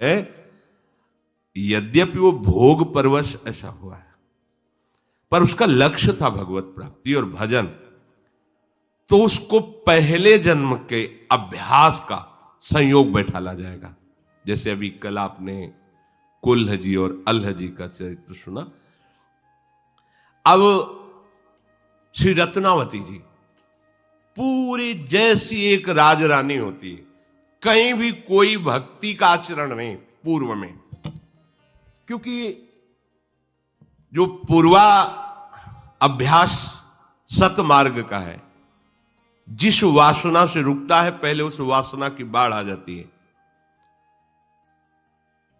है, यद्यपि वो भोग परवश ऐसा हुआ है, पर उसका लक्ष्य था भगवत प्राप्ति और भजन। तो उसको पहले जन्म के अभ्यास का संयोग बैठाला जाएगा। जैसे अभी कल आपने कुल्ह जी और अल्ह जी का चरित्र सुना। अब श्री रत्नावती जी पूरी जैसी एक राजरानी होती है, कहीं भी कोई भक्ति का आचरण नहीं पूर्व में, क्योंकि जो पूर्वा अभ्यास सतमार्ग का है, जिस वासना से रुकता है पहले उस वासना की बाढ़ आ जाती है,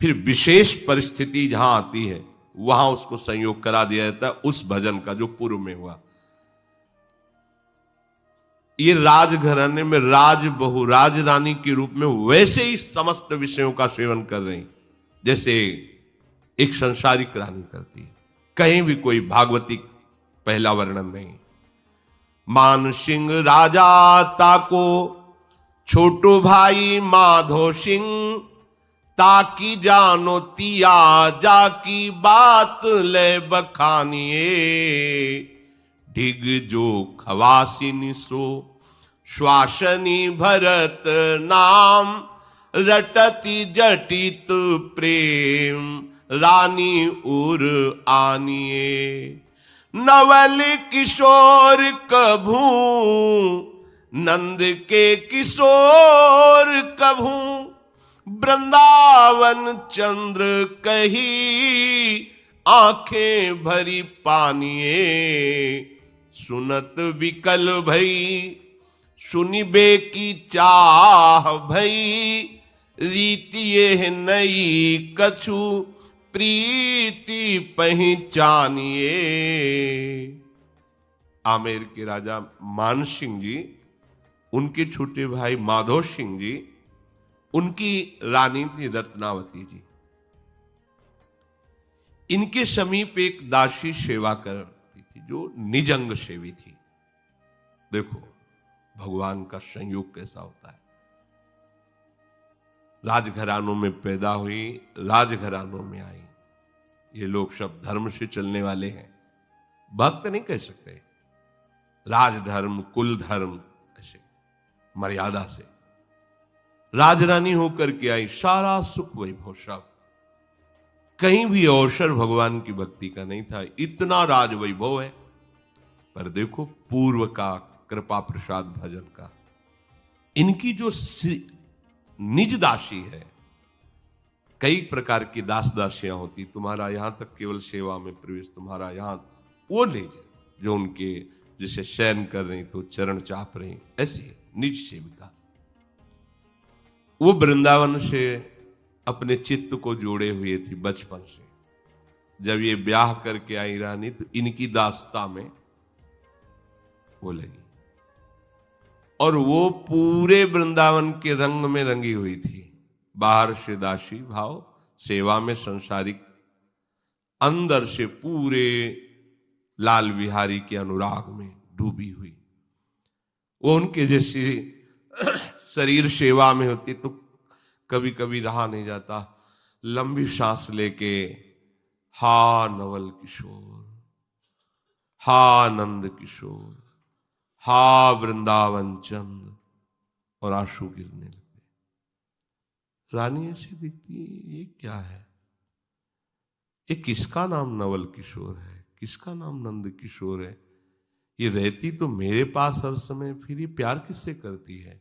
फिर विशेष परिस्थिति जहां आती है वहां उसको संयोग करा दिया जाता है उस भजन का जो पूर्व में हुआ। ये राजघराने में राज बहु राजरानी के रूप में वैसे ही समस्त विषयों का सेवन कर रहे हैं जैसे एक संसारिक रानी करती है। कहीं भी कोई भागवतिक पहला वर्णन नहीं। मान सिंह राजा ताको छोटो भाई माधो सिंह, ताकि जानो तिया जाकी बात ले बखानिए, ढिग जो खवासिनी सो श्वासनी भरत नाम, रटती जटित प्रेम रानी उर आनिए, नवल किशोर कभू नंद के किशोर कभू, वृंदावन चंद्र कही आंखें भरी पानिए, सुनत विकल भई सुनिबे की चाह भई, रीतिये नई कछु प्रीति पहचानिए। आमेर के राजा मान सिंह जी, उनके छोटे भाई माधो सिंह जी, उनकी रानी थी रत्नावती जी। इनके समीप एक दासी सेवा करती थी जो निजंग सेवी थी। देखो भगवान का संयोग कैसा होता है। राजघरानों में पैदा हुई, राजघरानों में आई। ये लोग सब धर्म से चलने वाले हैं, भक्त नहीं कह सकते। राजधर्म कुल धर्म ऐसे मर्यादा से राजरानी होकर के आई, सारा सुख वैभव सब, कहीं भी अवसर भगवान की भक्ति का नहीं था। इतना राज वैभव है, पर देखो पूर्व का कृपा प्रसाद भजन का। इनकी जो निज दासी है, कई प्रकार की दास दासियां होती, तुम्हारा यहां तक केवल सेवा में प्रवेश, तुम्हारा यहां वो नहीं, जो उनके जैसे शयन कर रही तो चरण चाप रही, ऐसी है निज सेविका। वो वृंदावन से अपने चित्त को जोड़े हुए थी बचपन से। जब ये ब्याह करके आई रानी तो इनकी दास्ता में वो लगी, और वो पूरे वृंदावन के रंग में रंगी हुई थी। बाहर से दासी भाव, सेवा में संसारिक, अंदर से पूरे लाल बिहारी के अनुराग में डूबी हुई। वो उनके जैसे शरीर सेवा में होती तो कभी कभी रहा नहीं जाता, लंबी सांस लेके हा नवल किशोर, हा नंद किशोर, हा वृंदावन चंद, और आंसू गिरने लगते। रानी ऐसी दिखती है, ये क्या है? ये किसका नाम नवल किशोर है, किसका नाम नंद किशोर है? ये रहती तो मेरे पास हर समय, फिर ये प्यार किससे करती है?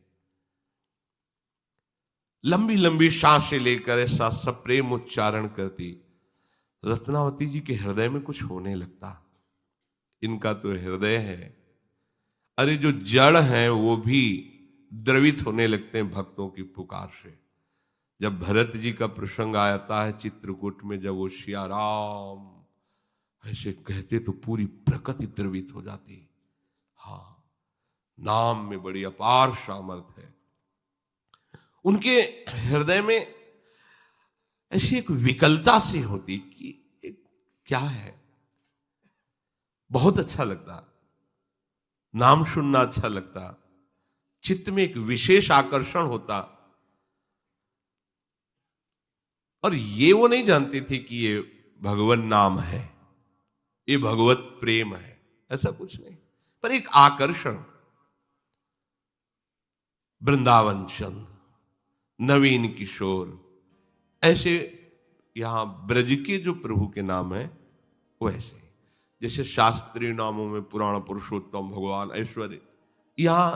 लंबी लंबी सांसें लेकर ऐसा सप्रेम उच्चारण करती। रत्नावती जी के हृदय में कुछ होने लगता। इनका तो हृदय है, अरे जो जड़ हैं वो भी द्रवित होने लगते हैं भक्तों की पुकार से। जब भरत जी का प्रसंग आता है चित्रकूट में, जब वो सिया राम ऐसे कहते तो पूरी प्रकृति द्रवित हो जाती। हाँ, नाम में बड़ी अपार सामर्थ्य है। उनके हृदय में ऐसी एक विकलता सी होती कि क्या है। बहुत अच्छा लगता, नाम सुनना अच्छा लगता, चित्त में एक विशेष आकर्षण होता। और ये वो नहीं जानते थे कि ये भगवान नाम है, ये भगवत प्रेम है, ऐसा कुछ नहीं, पर एक आकर्षण। वृंदावन चंद, नवीन किशोर, ऐसे यहां ब्रज के जो प्रभु के नाम है वैसे, जैसे शास्त्रीय नामों में पुराण पुरुषोत्तम, भगवान ऐश्वर्य, यहां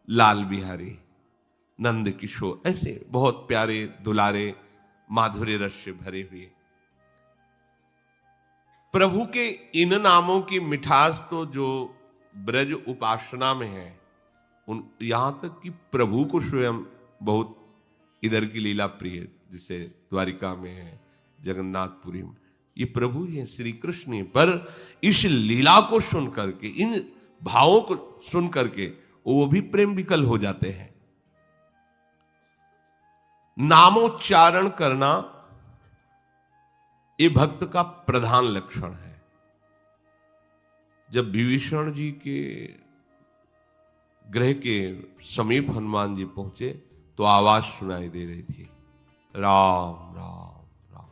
लाल बिहारी, नंद किशोर, ऐसे बहुत प्यारे दुलारे माधुर्य रस से भरे हुए प्रभु के इन नामों की मिठास तो जो ब्रज उपासना में है, उन यहां तक कि प्रभु को स्वयं बहुत इधर की लीला प्रिय, जिसे द्वारिका में है, जगन्नाथपुरी में, ये प्रभु ही है, श्री कृष्ण है। पर इस लीला को सुन करके, इन भावों को सुन करके वो भी प्रेम विकल हो जाते हैं। नामोच्चारण करना ये भक्त का प्रधान लक्षण है। जब विभीषण जी के गृह के समीप हनुमान जी पहुंचे तो आवाज सुनाई दे रही थी, राम राम राम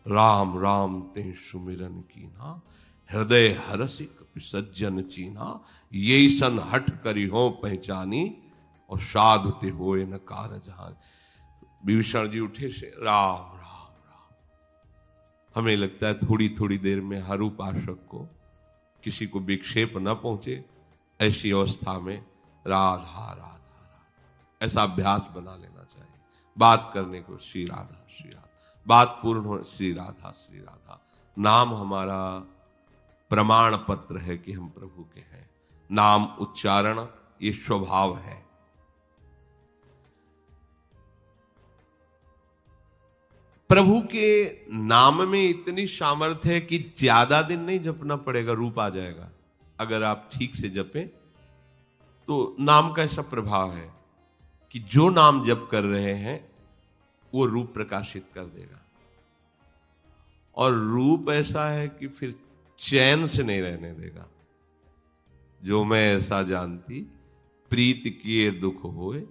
राम राम ते सुमिरन कीना, हृदय हरसिक सज्जन चीना, ये सन हट करी हो पहचानी, और साधु ते होए न कारजहान। विभीषण जी उठे से राम राम राम। हमें लगता है थोड़ी थोड़ी देर में हर उपासक को किसी को विक्षेप न पहुंचे, ऐसी अवस्था में राधा राधा राधा ऐसा अभ्यास बना लेना चाहिए। बात करने को श्री राधा श्री राधा, बात पूर्ण हो श्री राधा श्री राधा। नाम हमारा प्रमाण पत्र है कि हम प्रभु के हैं। नाम उच्चारण ये स्वभाव है। प्रभु के नाम में इतनी सामर्थ्य है कि ज्यादा दिन नहीं जपना पड़ेगा, रूप आ जाएगा। अगर आप ठीक से जपें तो नाम का ऐसा प्रभाव है कि जो नाम जप कर रहे हैं वो रूप प्रकाशित कर देगा, और रूप ऐसा है कि फिर चैन से नहीं रहने देगा। जो मैं ऐसा जानती, प्रीत किए दुख होए,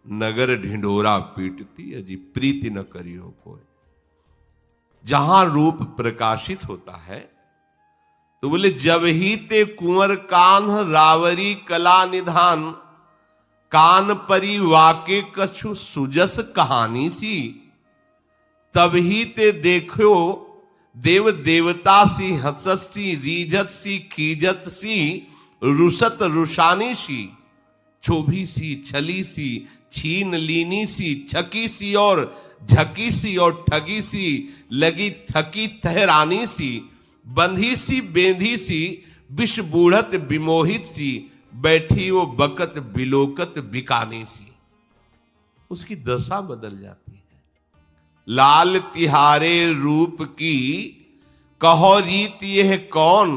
नगर ढिंढोरा पीटती, अजी प्रीति न करियो कोई। जहां रूप प्रकाशित होता है तो बोले, जब ही ते कुंवर कान रावरी कला निधान, कान परी वाके कछु सुजस कहानी सी, तब ही ते देखो देव देवता सी, हंसत सी, रीझत सी, खीजत सी, रुसत रुशानी सी, छोभी सी, छली सी, छीन लीनी सी, छकी सी और झकी सी और ठगी सी, लगी थकी तहरानी सी, बंधी सी बेंधी सी, विष बूढ़त विमोहित सी, बैठी वो बकत बिलोकत बिकानी सी। उसकी दशा बदल जाती है। लाल तिहारे रूप की कहो रीत यह कौन,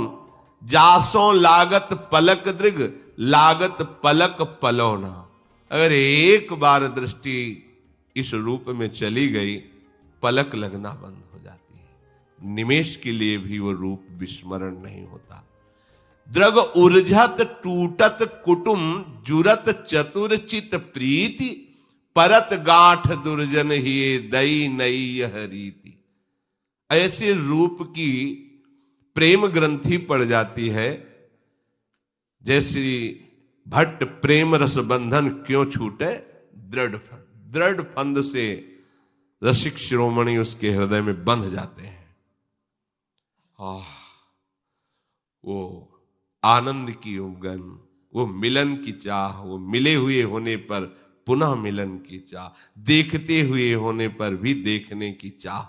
जासों लागत पलक दृग, लागत पलक पलौना। अगर एक बार दृष्टि इस रूप में चली गई, पलक लगना बंद हो जाती है। निमेष के लिए भी वो रूप विस्मरण नहीं होता। द्रग उर्झत टूटत कुटुम, जुरत चतुर चित प्रीति, परत गांठ दुर्जन ही दई नई यह रीति। ऐसे रूप की प्रेम ग्रंथि पड़ जाती है, जैसे भट्ट प्रेम रस बंधन क्यों छूटे, दृढ़ फंद से रसिक शिरोमणि उसके हृदय में बंध जाते हैं। वो आनंद की उमगन, वो मिलन की चाह, वो मिले हुए होने पर पुनः मिलन की चाह, देखते हुए होने पर भी देखने की चाह।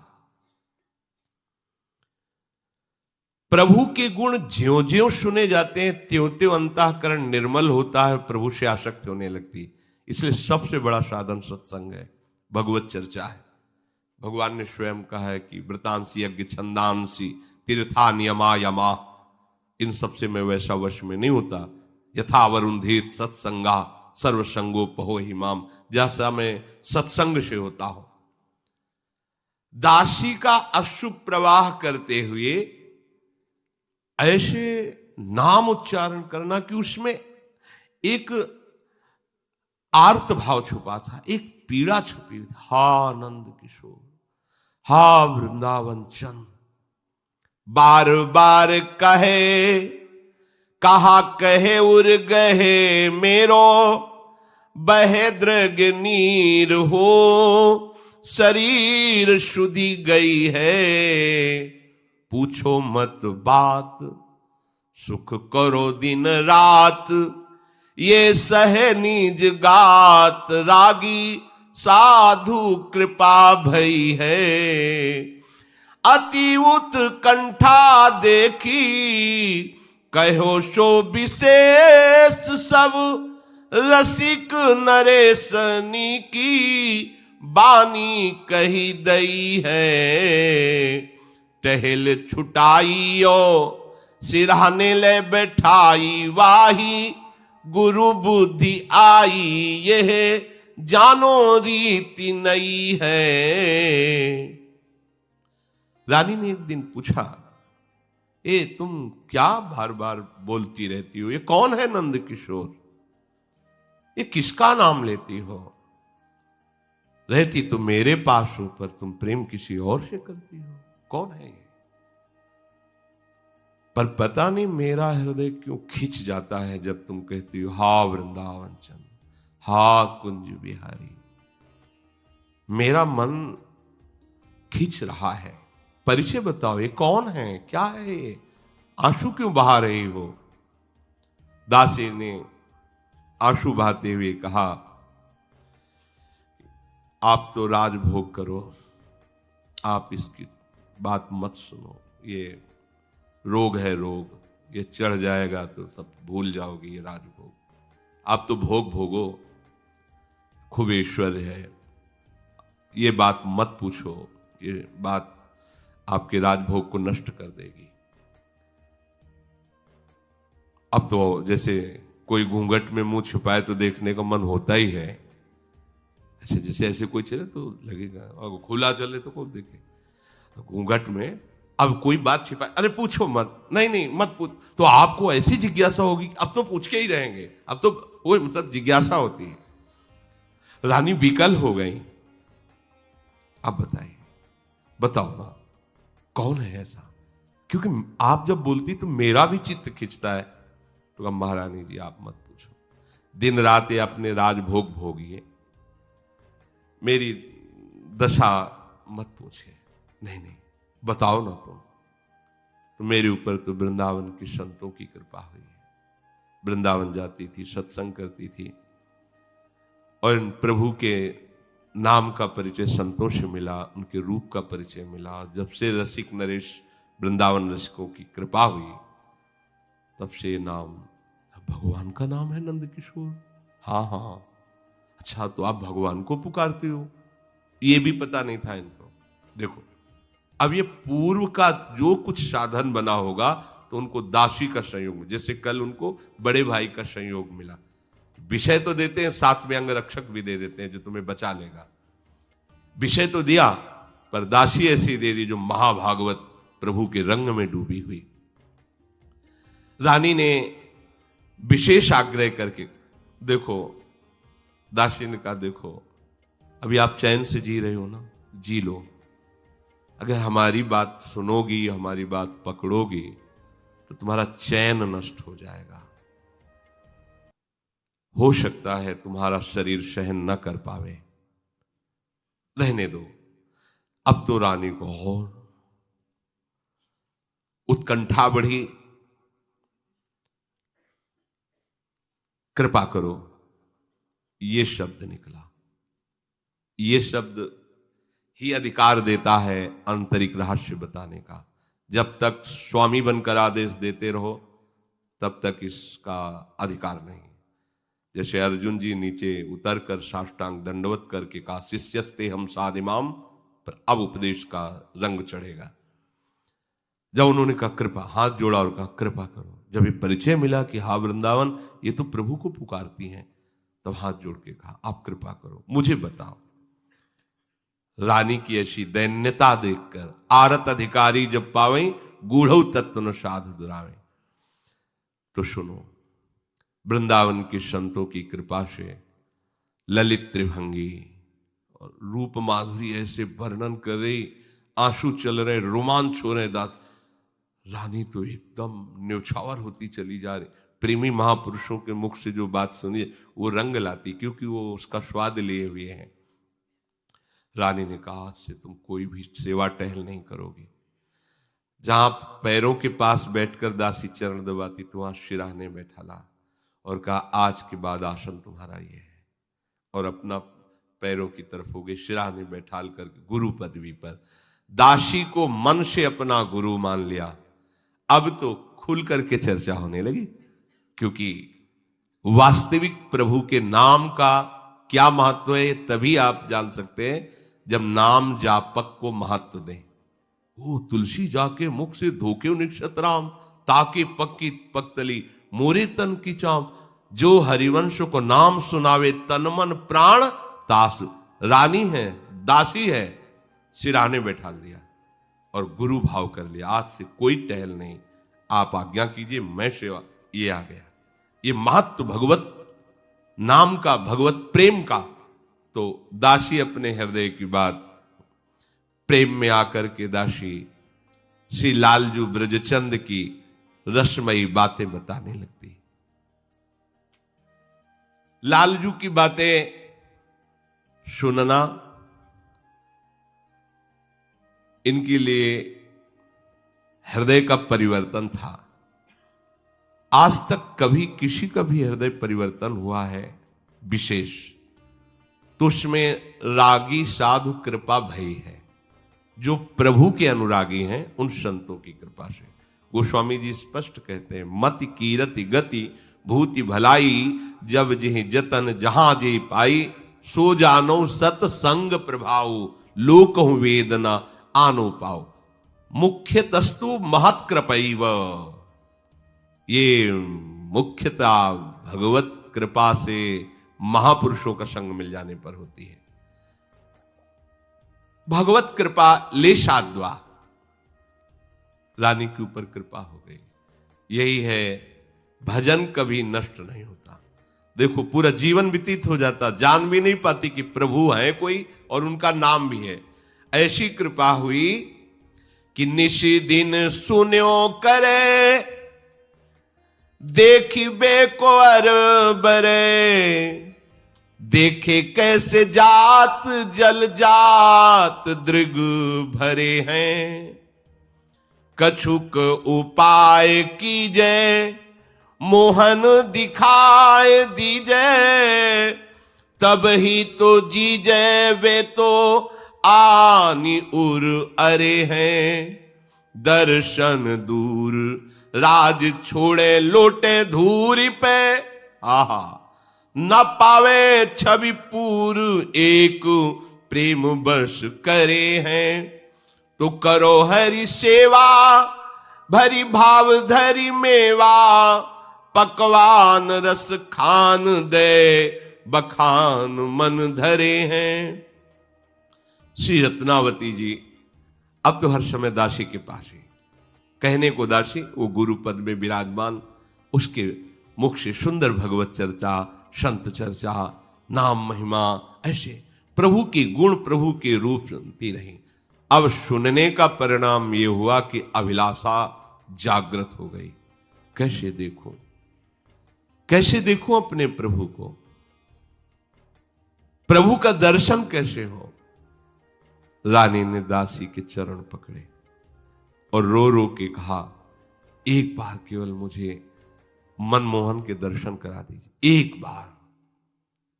प्रभु के गुण ज्यों ज्यों सुने जाते हैं त्यों त्यों अंतःकरण निर्मल होता है, प्रभु से आसक्त होने लगती। इसलिए सबसे बड़ा साधन सत्संग है, भगवत चर्चा है। भगवान ने स्वयं कहा है कि व्रतांसी यज्ञ छंदांसी तीर्था नियमा यमा, इन सबसे मैं वैसा वश में नहीं होता। यथा वरुंधीत सत्संगा सर्वसंगोपहो हिमाम, जैसा मैं सत्संग से होता हूं। दासी का अश्रु प्रवाह करते हुए ऐसे नाम उच्चारण करना कि उसमें एक आर्त भाव छुपा था, एक पीड़ा छुपी हुई। हा नंद किशोर, हा वृंदावन चंद, बार बार कहे, कहा कहे उर गहे मेरो, बहे द्रग नीर हो, शरीर शुद्धि गई है, पूछो मत बात, सुख करो दिन रात, ये सहे निज गात, रागी साधु कृपा भई है, अति उत्कंठा देखी, कहो सो विशेष सब, रसिक नरेशनी की बानी कही दई है, टहल छुटाइयो सिरहाने ले बैठाई, वाही गुरु बुद्धि आई, यह जानो रीति नई है। रानी ने एक दिन पूछा, ए तुम क्या बार बार बोलती रहती हो, ये कौन है नंद किशोर, ये किसका नाम लेती हो, रहती तो मेरे पास हो पर तुम प्रेम किसी और से करती हो, कौन है ये। पर पता नहीं मेरा हृदय क्यों खिंच जाता है जब तुम कहती हो हा वृंदावन चंद, हा कुंज बिहारी। मेरा मन खिंच रहा है, परिचय बताओ, ये कौन है, क्या है ये, आंसू क्यों बहा रही हो। दासी ने आंसू बहाते हुए कहा, आप तो राजभोग करो, आप इसकी बात मत सुनो, ये रोग है रोग, ये चढ़ जाएगा तो सब भूल जाओगे, ये राजभोग, आप तो भोग भोगो, खूब ऐश्वर्य है, ये बात मत पूछो, ये बात आपके राजभोग को नष्ट कर देगी। अब तो जैसे कोई घूंघट में मुंह छुपाए तो देखने का मन होता ही है, ऐसे जैसे ऐसे कोई चले तो लगेगा, और खुला चले तो कौन देखे। घूंघट में अब कोई बात छिपाए, अरे पूछो मत, नहीं नहीं मत पूछ, तो आपको ऐसी जिज्ञासा होगी, अब तो पूछ के ही रहेंगे, अब तो वो मतलब जिज्ञासा होती है। रानी विकल हो गई, अब बताइए, बताओ ना कौन है ऐसा, क्योंकि आप जब बोलती तो मेरा भी चित्त खिंचता है। तो अब महारानी जी आप मत पूछो, दिन रात ये अपने राजभोग भोगिए, मेरी दशा मत पूछिए, नहीं नहीं बताओ ना तुम, तो मेरे ऊपर तो वृंदावन के संतों की कृपा हुई है। वृंदावन जाती थी, सत्संग करती थी, और प्रभु के नाम का परिचय संतों से मिला, उनके रूप का परिचय मिला। जब से रसिक नरेश वृंदावन रसिकों की कृपा हुई, तब से नाम भगवान का नाम है नंद किशोर। हाँ हाँ, अच्छा तो आप भगवान को पुकारते हो, ये भी पता नहीं था इनको। देखो अब ये पूर्व का जो कुछ साधन बना होगा तो उनको दासी का संयोग, जैसे कल उनको बड़े भाई का संयोग मिला, विषय तो देते हैं, साथ में अंगरक्षक भी दे देते हैं जो तुम्हें बचा लेगा। विषय तो दिया, पर दासी ऐसी दे दी जो महाभागवत प्रभु के रंग में डूबी हुई। रानी ने विशेष आग्रह करके, देखो दासी ने कहा, देखो अभी आप चैन से जी रहे हो ना, जी लो, अगर हमारी बात सुनोगी, हमारी बात पकड़ोगी तो तुम्हारा चैन नष्ट हो जाएगा, हो सकता है तुम्हारा शरीर सहन न कर पावे, रहने दो। अब तो रानी को और उत्कंठा बढ़ी, कृपा करो, ये शब्द निकला। ये शब्द ही अधिकार देता है आंतरिक रहस्य बताने का। जब तक स्वामी बनकर आदेश देते रहो तब तक इसका अधिकार नहीं। जैसे अर्जुन जी नीचे उतरकर साष्टांग दंडवत करके कहा, शिष्यस्ते हम साधिमाम, पर अब उपदेश का रंग चढ़ेगा। जब उन्होंने कहा कृपा, हाथ जोड़ा और कहा कृपा करो, जब ये परिचय मिला कि हाँ वृंदावन ये तो प्रभु को पुकारती हैं, तब हाथ जोड़ के कहा आप कृपा करो, मुझे बताओ। रानी की ऐसी दैन्यता देखकर आरत अधिकारी जब पावे, गूढ़ तत्व न साधु दुरावे। तो सुनो, वृंदावन के संतों की कृपा से ललित त्रिभंगी और रूप माधुरी ऐसे वर्णन कर रही, आंसू चल रहे, रोमांच हो रहे दास। रानी तो एकदम न्यौछावर होती चली जा रही। प्रेमी महापुरुषों के मुख से जो बात सुनिए वो रंग लाती, क्योंकि वो उसका स्वाद लिए हुए हैं। रानी ने कहा, आज से तुम कोई भी सेवा टहल नहीं करोगी। जहां पैरों के पास बैठकर दासी चरण दबाती तो वहां शिराने बैठा ला और कहा, आज के बाद आसन तुम्हारा ये है। और अपना पैरों की तरफ हो गए, शिराने बैठाल करके गुरु पदवी पर दासी को मन से अपना गुरु मान लिया। अब तो खुल करके चर्चा होने लगी, क्योंकि वास्तविक प्रभु के नाम का क्या महत्व है तभी आप जान सकते हैं जब नाम जापक को महत्व दें। वो तुलसी जाके मुख से धोके निक्षत राम, ताके पक्की पक्तली मोरे तन की चाम, जो हरिवंश को नाम सुनावे तन मन प्राण तास। रानी है, दासी है, सिराने बैठा दिया और गुरु भाव कर लिया। आज से कोई टहल नहीं, आप आज्ञा कीजिए, मैं सेवा। ये आ गया, ये महत्व भगवत नाम का, भगवत प्रेम का। तो दासी अपने हृदय की बात प्रेम में आकर के दासी श्री लालजू ब्रजचंद की रसमयी बातें बताने लगती। लालजू की बातें सुनना इनके लिए हृदय का परिवर्तन था। आज तक कभी किसी का भी हृदय परिवर्तन हुआ है विशेष तो उसमें रागी साधु कृपा भई है। जो प्रभु के अनुरागी हैं उन संतों की कृपा से। गोस्वामी जी स्पष्ट कहते हैं, मत कीरति गति भूति भलाई, जब जिह जतन जहां जे पाई, सो जानो सतसंग प्रभाव, लोक वेदना आनो पाओ। मुख्य तस्तु महत कृपैव। ये मुख्यता भगवत कृपा से महापुरुषों का संग मिल जाने पर होती है। भगवत कृपा लेशाद्वा, रानी के ऊपर कृपा हो गई। यही है, भजन कभी नष्ट नहीं होता। देखो पूरा जीवन व्यतीत हो जाता, जान भी नहीं पाती कि प्रभु है कोई और उनका नाम भी है। ऐसी कृपा हुई कि निशी दिन सुन्यो करे, देखिबे को अर बरे, देखे कैसे जात जल जात दृग भरे हैं, कछुक उपाय कीजे मोहन दिखाए दीजे, तब ही तो जीजे वे तो आनी उर अरे हैं, दर्शन दूर राज छोड़े लोटे धूरी पे, आहा न पावे छवि पूर एक प्रेम बस करे हैं, तो करो हरि सेवा भरी भाव धरी मेवा, पकवान रस खान दे बखान मन धरे हैं। श्री रत्नावती जी अब तो हर समय दासी के पास ही, कहने को दासी, वो गुरु पद में विराजमान, उसके मुख से सुंदर भगवत चर्चा, संत चर्चा, नाम महिमा, ऐसे प्रभु की गुण, प्रभु के रूप सुनती रही। अब सुनने का परिणाम यह हुआ कि अभिलाषा जागृत हो गई। कैसे देखूं, कैसे देखूं अपने प्रभु को, प्रभु का दर्शन कैसे हो। रानी ने दासी के चरण पकड़े और रो रो के कहा, एक बार केवल मुझे मनमोहन के दर्शन करा दीजिए, एक बार।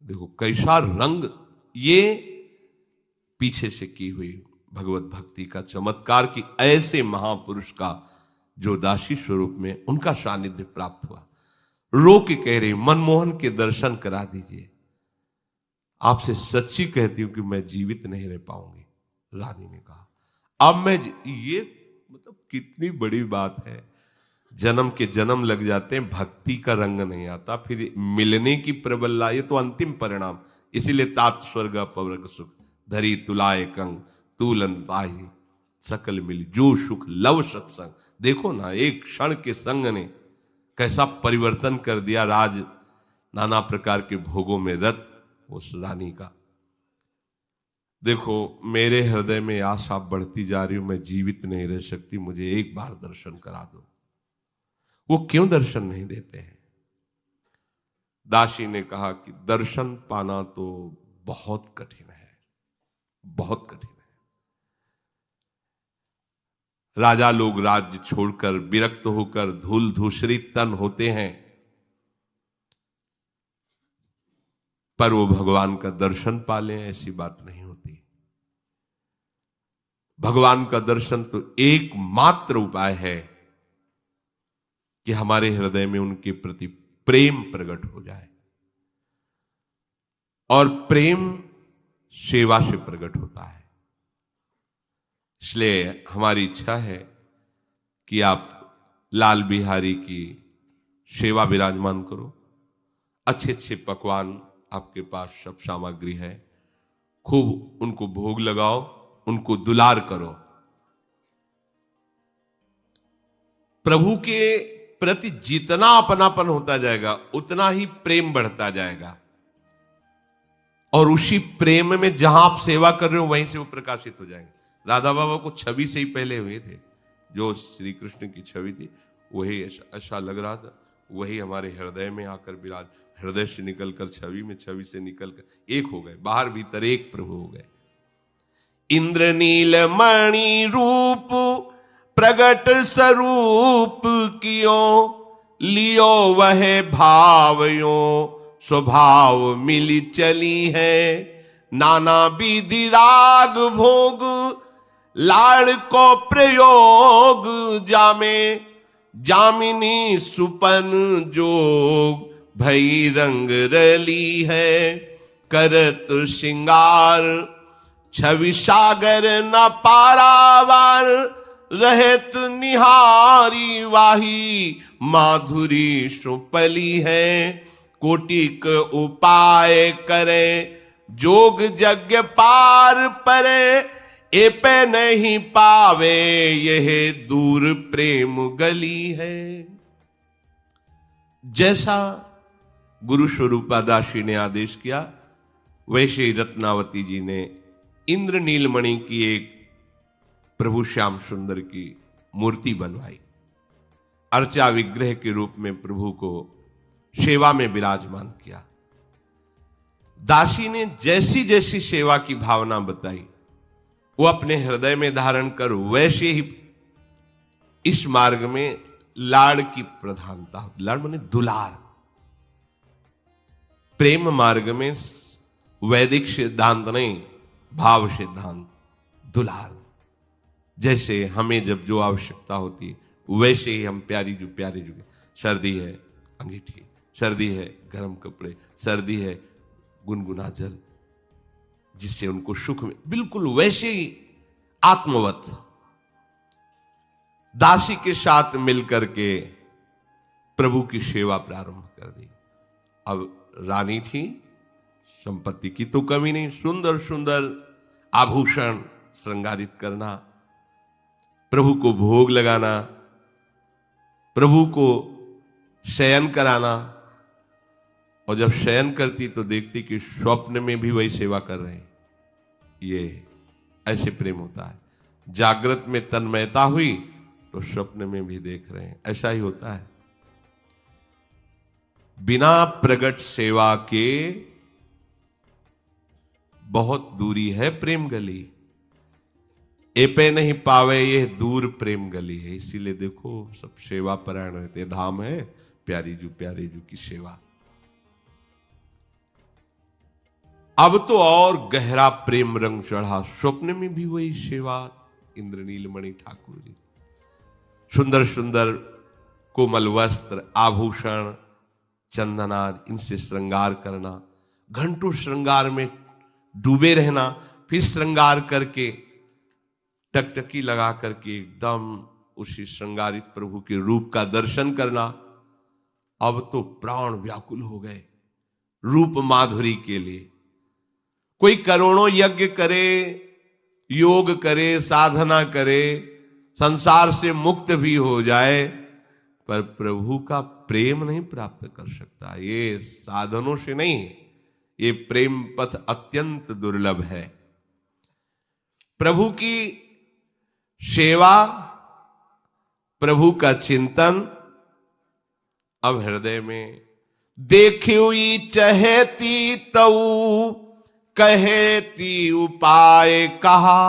देखो कैसा रंग, ये पीछे से की हुई भगवत भक्ति का चमत्कार कि ऐसे महापुरुष का जो दासी स्वरूप में उनका सानिध्य प्राप्त हुआ। रो के कह रही, मनमोहन के दर्शन करा दीजिए। आपसे सच्ची कहती हूं कि मैं जीवित नहीं रह पाऊंगी। रानी ने कहा, अब मैं, ये मतलब कितनी बड़ी बात है। जन्म के जन्म लग जाते हैं, भक्ति का रंग नहीं आता, फिर मिलने की प्रबल, ये तो अंतिम परिणाम। इसीलिए तात स्वर्ग अपवर्ग सुख, धरी तुलाए कंग तूलन पाही, सकल मिली जो सुख लव सत्संग। देखो ना, एक क्षण के संग ने कैसा परिवर्तन कर दिया राज, नाना प्रकार के भोगों में रत उस रानी का। देखो, मेरे हृदय में आशा बढ़ती जा रही हूं, मैं जीवित नहीं रह सकती, मुझे एक बार दर्शन करा दो। वो क्यों दर्शन नहीं देते हैं? दासी ने कहा कि दर्शन पाना तो बहुत कठिन है, बहुत कठिन है। राजा लोग राज्य छोड़कर विरक्त होकर धूल धूसरित तन होते हैं, पर वो भगवान का दर्शन पा लें ऐसी बात नहीं होती। भगवान का दर्शन तो एकमात्र उपाय है कि हमारे हृदय में उनके प्रति प्रेम प्रकट हो जाए, और प्रेम सेवा से प्रकट होता है। इसलिए हमारी इच्छा है कि आप लाल बिहारी की सेवा विराजमान करो। अच्छे अच्छे पकवान आपके पास सब सामग्री है, खूब उनको भोग लगाओ, उनको दुलार करो। प्रभु के प्रति जितना अपनापन होता जाएगा उतना ही प्रेम बढ़ता जाएगा, और उसी प्रेम में जहां आप सेवा कर रहे हो वहीं से वो प्रकाशित हो जाएंगे। राधा बाबा को छवि से ही पहले हुए थे, जो श्री कृष्ण की छवि थी वही ऐसा लग रहा था, वही हमारे हृदय में आकर विराज, हृदय से निकलकर छवि में, छवि से निकलकर एक हो गए, बाहर भीतर एक प्रभु हो गए। इंद्रनील मणि रूप प्रगट स्वरूप कियो, लियो वह भावयो स्वभाव मिली चली है। नाना विधि राग भोग लाड़ को प्रयोग, जामे जामिनी सुपन जोग भई रंग रली है। करत श्रृंगार छवि सागर न पारावार, रहत निहारी वाही माधुरी सुपली है। कोटिक उपाय करे जोग यज्ञ पार परे, ए पे नहीं पावे यह दूर प्रेम गली है। जैसा गुरु स्वरूपा दासी ने आदेश किया, वैसे ही रत्नावती जी ने इंद्र नीलमणि की एक प्रभु श्याम सुंदर की मूर्ति बनवाई। अर्चा विग्रह के रूप में प्रभु को सेवा में विराजमान किया। दासी ने जैसी जैसी सेवा की भावना बताई वो अपने हृदय में धारण कर वैसे ही इस मार्ग में लाड़ की प्रधानता होती। लाड़ माने दुलार। प्रेम मार्ग में वैदिक सिद्धांत नहीं, भाव सिद्धांत, दुलार। जैसे हमें जब जो आवश्यकता होती है वैसे ही हम प्यारी जो सर्दी है अंगीठी, सर्दी है गर्म कपड़े, सर्दी है गुनगुना जल, जिससे उनको सुख में, बिल्कुल वैसे ही आत्मवत दासी के साथ मिलकर के प्रभु की सेवा प्रारंभ कर दी। अब रानी थी, संपत्ति की तो कमी नहीं, सुंदर सुंदर आभूषण श्रृंगारित करना, प्रभु को भोग लगाना, प्रभु को शयन कराना, और जब शयन करती तो देखती कि स्वप्न में भी वही सेवा कर रहे हैं। ये ऐसे प्रेम होता है। जागृत में तन्मयता हुई तो स्वप्न में भी देख रहे हैं, ऐसा ही होता है। बिना प्रगट सेवा के बहुत दूरी है प्रेम गली, एपे नहीं पावे ये दूर प्रेम गली है। इसीलिए देखो सब सेवा परायण रहते, धाम है प्यारी जू की सेवा। अब तो और गहरा प्रेम रंग चढ़ा, स्वप्न में भी वही सेवा। इंद्रनीलमणि ठाकुर जी सुंदर सुंदर कोमल वस्त्र, आभूषण, चंदनाद, इनसे श्रृंगार करना, घंटों श्रृंगार में डूबे रहना, फिर श्रृंगार करके टकटकी लगा करके एकदम उसी श्रृंगारित प्रभु के रूप का दर्शन करना। अब तो प्राण व्याकुल हो गए रूप माधुरी के लिए। कोई करोड़ों यज्ञ करे, योग करे, साधना करे, संसार से मुक्त भी हो जाए, पर प्रभु का प्रेम नहीं प्राप्त कर सकता। ये साधनों से नहीं, ये प्रेम पथ अत्यंत दुर्लभ है। प्रभु की सेवा, प्रभु का चिंतन अब हृदय में। देखी चहेती तऊ कहेती उपाय कहा,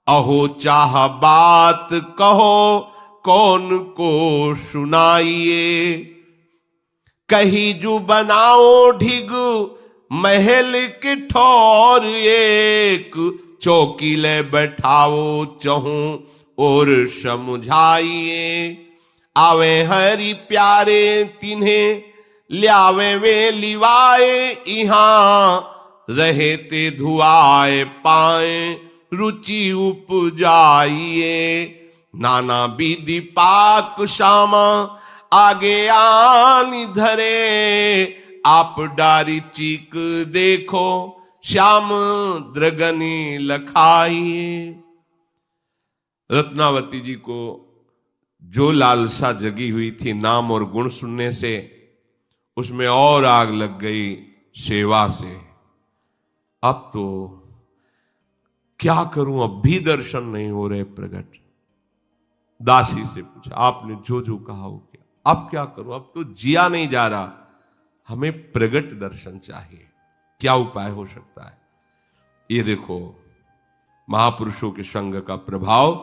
अहो चाह बात कहो कौन को सुनाइए। कही जू बनाओ ढिग महल के ठौर, एक चौकी ले बैठाओ चहूं और समझाइए। आवे हरि प्यारे तिन्हें ल्यावे वे लिवाए, इहां रहते धुआए पाए रुचि उपजाइए। नाना विधि पाक शामा आगे आनी धरे, आप डारी चीक देखो श्याम द्रगनी लखाइए। रत्नावती जी को जो लालसा जगी हुई थी नाम और गुण सुनने से, उसमें और आग लग गई सेवा से। अब तो क्या करूं, अब भी दर्शन नहीं हो रहे प्रकट। दासी से पूछा, आपने जो जो कहा हो क्या, अब क्या करूं, अब तो जिया नहीं जा रहा, हमें प्रगट दर्शन चाहिए, क्या उपाय हो सकता है। ये देखो महापुरुषों के संग का प्रभाव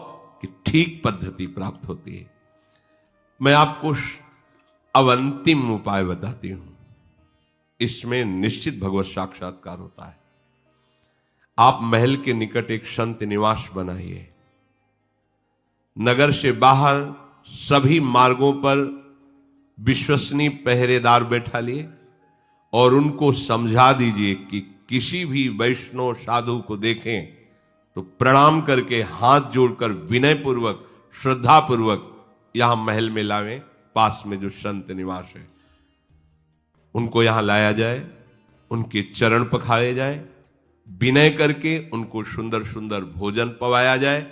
कि ठीक पद्धति प्राप्त होती है। मैं आपको अब अंतिम उपाय बताती हूं, इसमें निश्चित भगवत साक्षात्कार होता है। आप महल के निकट एक संत निवास बनाइए, नगर से बाहर सभी मार्गों पर विश्वसनीय पहरेदार बैठा लिए और उनको समझा दीजिए कि किसी भी वैष्णव साधु को देखें तो प्रणाम करके हाथ जोड़कर विनय पूर्वक श्रद्धा पूर्वक यहां महल में लावें। पास में जो संत निवास है उनको यहां लाया जाए, उनके चरण पखारे जाए, विनय करके उनको सुंदर सुंदर भोजन पवाया जाए।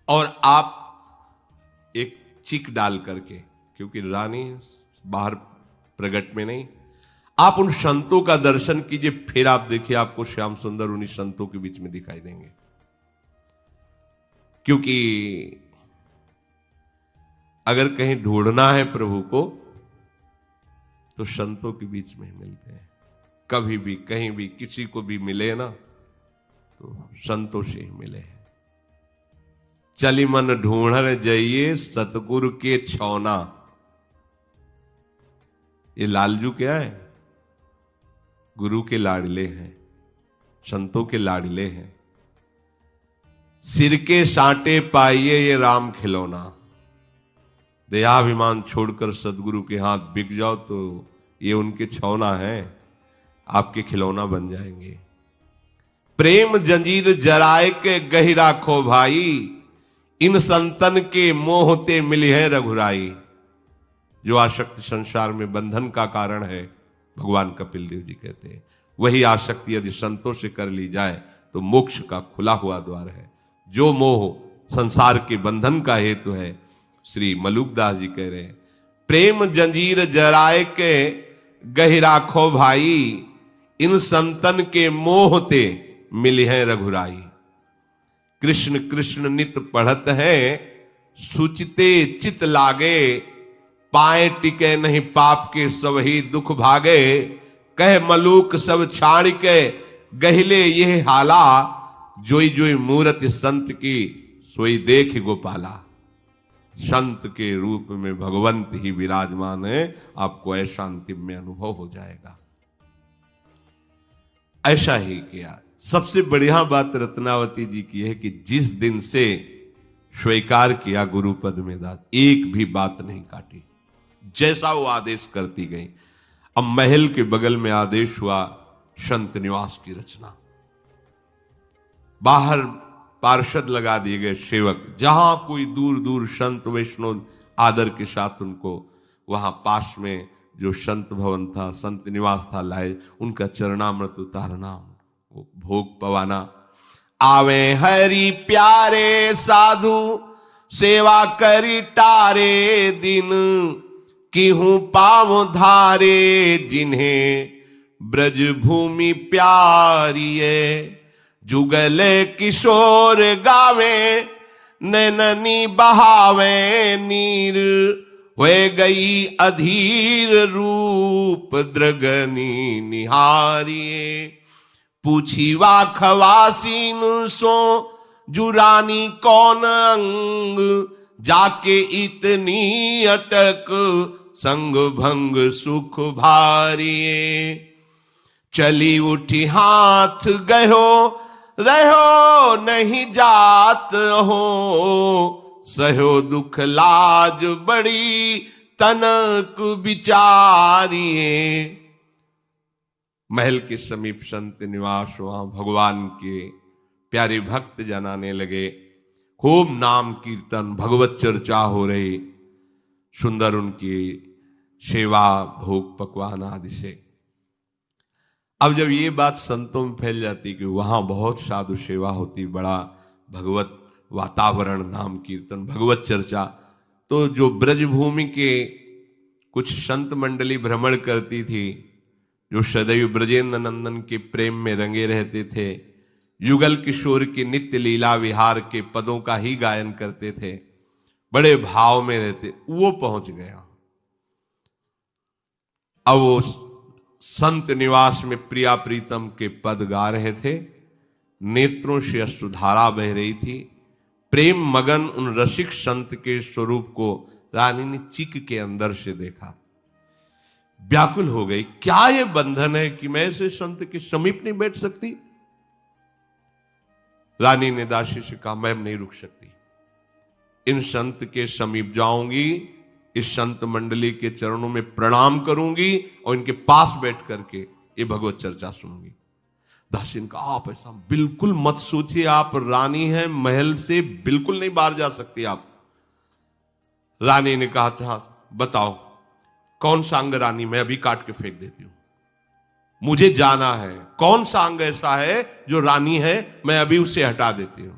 और आप एक चिक डाल करके, क्योंकि रानी बाहर प्रगट में नहीं, आप उन संतों का दर्शन कीजिए, फिर आप देखिए आपको श्याम सुंदर उन्हीं संतों के बीच में दिखाई देंगे। क्योंकि अगर कहीं ढूंढना है प्रभु को तो संतों के बीच में मिलते हैं। कभी भी कहीं भी किसी को भी मिले ना तो संतों से ही मिले हैं। चली मन ढूंढन जाइए सतगुरु के छौना। ये लालजू क्या है? गुरु के लाडले हैं, संतों के लाडले हैं। सिर के साटे पाइए ये राम खिलौना। दयाभिमान छोड़कर सदगुरु के हाथ बिक जाओ तो ये उनके छौना है, आपके खिलौना बन जाएंगे। प्रेम जंजीर जराए के गही राखो भाई, इन संतन के मोहते मिली है रघुराई। जो आसक्ति संसार में बंधन का कारण है, भगवान कपिल देव जी कहते हैं, वही आसक्ति यदि संतों से कर ली जाए तो मोक्ष का खुला हुआ द्वार है। जो मोह संसार के बंधन का हेतु है, श्री मलुकदास जी कह रहे हैं, प्रेम जंजीर जराए के गही राखो भाई, इन संतन के मोहते मिली है रघुराई। कृष्ण कृष्ण नित पढ़त है, सुचिते चित लागे, पाए टिके नहीं पाप के सब ही दुख भागे। कह मलूक सब छाड़ के गहिले ये हाला, जोई जोई मूरत संत की सोई देख गोपाला। संत के रूप में भगवंत ही विराजमान है, आपको ऐसा अंतिम में अनुभव हो जाएगा। ऐसा ही किया। सबसे बढ़िया बात रत्नावती जी की है कि जिस दिन से स्वीकार किया गुरु पद में दास, एक भी बात नहीं काटी, जैसा वो आदेश करती गई। अब महल के बगल में आदेश हुआ संत निवास की रचना। बाहर पार्षद लगा दिए गए सेवक, जहां कोई दूर दूर संत वैष्णव आदर के साथ उनको वहां पास में जो संत भवन था, संत निवास था, लाए, उनका चरणामृत उतारना, भोग पवाना। आवे हरि प्यारे साधु सेवा करी टारे दिन, किहूं पाव धारे जिन्हें ब्रज भूमि प्यारी है। जुगले किशोर गावे, नैननी बहावे नीर, हुए गई अधीर रूप द्रगनी निहारिये। पूछी वा खवासीन सो जुरानी कौन अंग, जाके इतनी अटक संग भंग सुख भारिये। चली उठी हाथ गयो, रहो नहीं जात हो, सहो दुख लाज बड़ी तनक विचारिये। महल के समीप संत निवास, वहां भगवान के प्यारे भक्त जनाने लगे। खूब नाम कीर्तन भगवत चर्चा हो रही, सुंदर उनकी सेवा भोग पकवान आदि से। अब जब ये बात संतों में फैल जाती कि वहां बहुत साधु सेवा होती, बड़ा भगवत वातावरण, नाम कीर्तन भगवत चर्चा, तो जो ब्रजभूमि के कुछ संत मंडली भ्रमण करती थी, जो सदैव ब्रजेंद्र नंदन के प्रेम में रंगे रहते थे, युगल किशोर के नित्य लीला विहार के पदों का ही गायन करते थे, बड़े भाव में रहते, वो पहुंच गया। अब वो संत निवास में प्रिया प्रीतम के पद गा रहे थे, नेत्रों से अश्रुधारा बह रही थी। प्रेम मगन उन रसिक संत के स्वरूप को रानी ने चिक के अंदर से देखा, व्याकुल हो गई। क्या ये बंधन है कि मैं ऐसे संत के समीप नहीं बैठ सकती? रानी ने दासी से कहा, मैं नहीं रुक सकती, इन संत के समीप जाऊंगी, इस संत मंडली के चरणों में प्रणाम करूंगी और इनके पास बैठ करके ये भगवत चर्चा सुनूंगी। दासी ने कहा, आप ऐसा बिल्कुल मत सोचिए, आप रानी हैं, महल से बिल्कुल नहीं बाहर जा सकती आप। रानी ने कहा, था बताओ कौन सा अंग रानी, मैं अभी काट के फेंक देती हूं, मुझे जाना है। कौन सा अंग ऐसा है जो रानी है, मैं अभी उसे हटा देती हूं।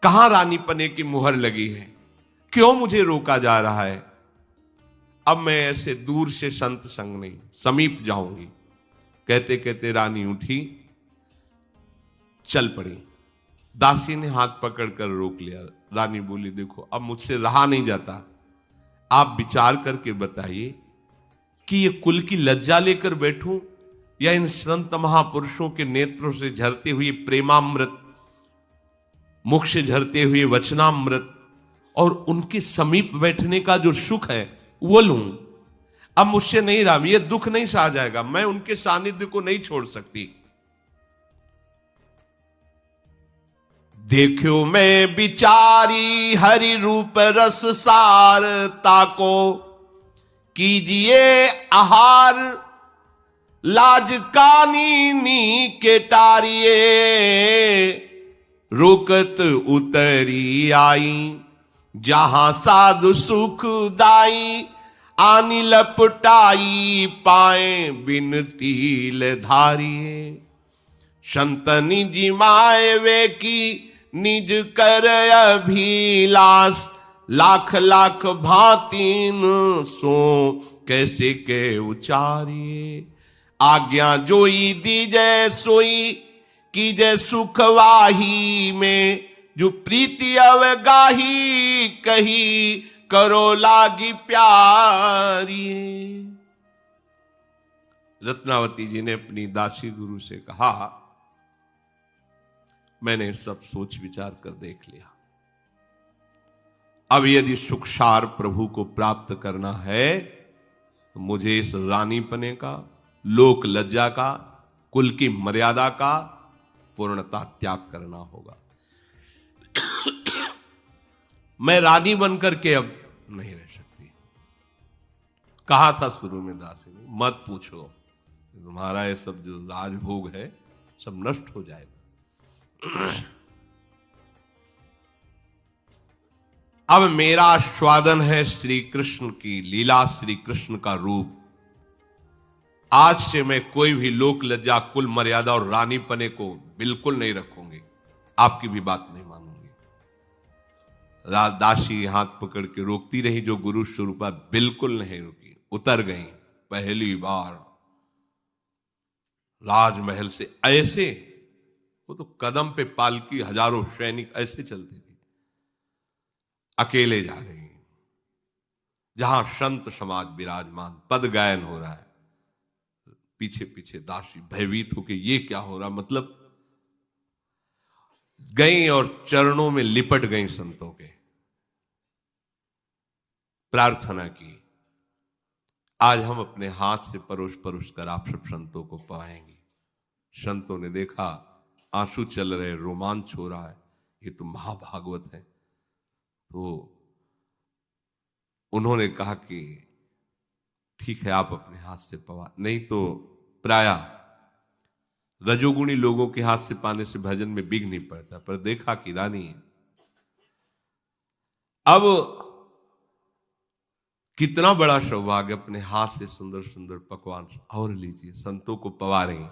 कहां रानी पने की मुहर लगी है, क्यों मुझे रोका जा रहा है? अब मैं ऐसे दूर से संत संग नहीं, समीप जाऊंगी। कहते कहते रानी उठी, चल पड़ी। दासी ने हाथ पकड़कर रोक लिया। रानी बोली, देखो अब मुझसे रहा नहीं जाता, आप विचार करके बताइए कि ये कुल की लज्जा लेकर बैठूं या इन संत महापुरुषों के नेत्रों से झरते हुए प्रेमामृत, मुख से झरते हुए वचनामृत और उनके समीप बैठने का जो सुख है वो लूं। अब मुझसे नहीं रहा, ये दुख नहीं सहा जाएगा, मैं उनके सानिध्य को नहीं छोड़ सकती। देखो मैं बिचारी हरि रूप रस सार, ताको कीजिए आहार, लाज कानी नी के टारिये, रुकत उतरी आई, जहां साधु सुख दाई, आनी लपटाई पाए बिन तिल धारिये। संतनि जिमाए वे की निज कर अभिलाष, लाख लाख भांतिन सो कैसे के उचारिये। आज्ञा जोई दीजै सोई कीजै सुखवाही में, जो प्रीति अवगाही कही करो लागी प्यारी। रत्नावती जी ने अपनी दासी गुरु से कहा, मैंने सब सोच विचार कर देख लिया, अब यदि सुखसार प्रभु को प्राप्त करना है तो मुझे इस रानीपने का, लोक लज्जा का, कुल की मर्यादा का पूर्णता त्याग करना होगा। मैं रानी बनकर के अब नहीं रह सकती। कहा था शुरू में दासी ने, मत पूछो, तुम्हारा ये सब जो राजभोग है सब नष्ट हो जाएगा। अब मेरा स्वादन है श्री कृष्ण की लीला, श्री कृष्ण का रूप। आज से मैं कोई भी लोक लज्जा, कुल मर्यादा और रानीपने को बिल्कुल नहीं रखूंगी, आपकी भी बात नहीं मानूंगी। दासी हाथ पकड़ के रोकती रही, जो गुरु स्वरूपा बिल्कुल नहीं रुकी, उतर गई। पहली बार राजमहल से ऐसे, वो तो कदम पे पालकी, हजारों सैनिक ऐसे चलते थे, अकेले जा रहे हैं। जहां संत समाज विराजमान, पद गायन हो रहा है, पीछे पीछे दासी भयभीत होके ये क्या हो रहा, मतलब गई और चरणों में लिपट गई संतों के, प्रार्थना की, आज हम अपने हाथ से परोस परोस कर आप सब संतों को पाएंगे। संतों ने देखा आंसू चल रहे, रोमांच हो रहा है, ये तो महाभागवत है। तो उन्होंने कहा कि ठीक है, आप अपने हाथ से पवा, नहीं तो प्राय रजोगुणी लोगों के हाथ से पाने से भजन में बिघ नहीं पड़ता। पर देखा कि रानी अब कितना बड़ा सौभाग्य, अपने हाथ से सुंदर सुंदर पकवान और लीजिए, संतों को पवा रही।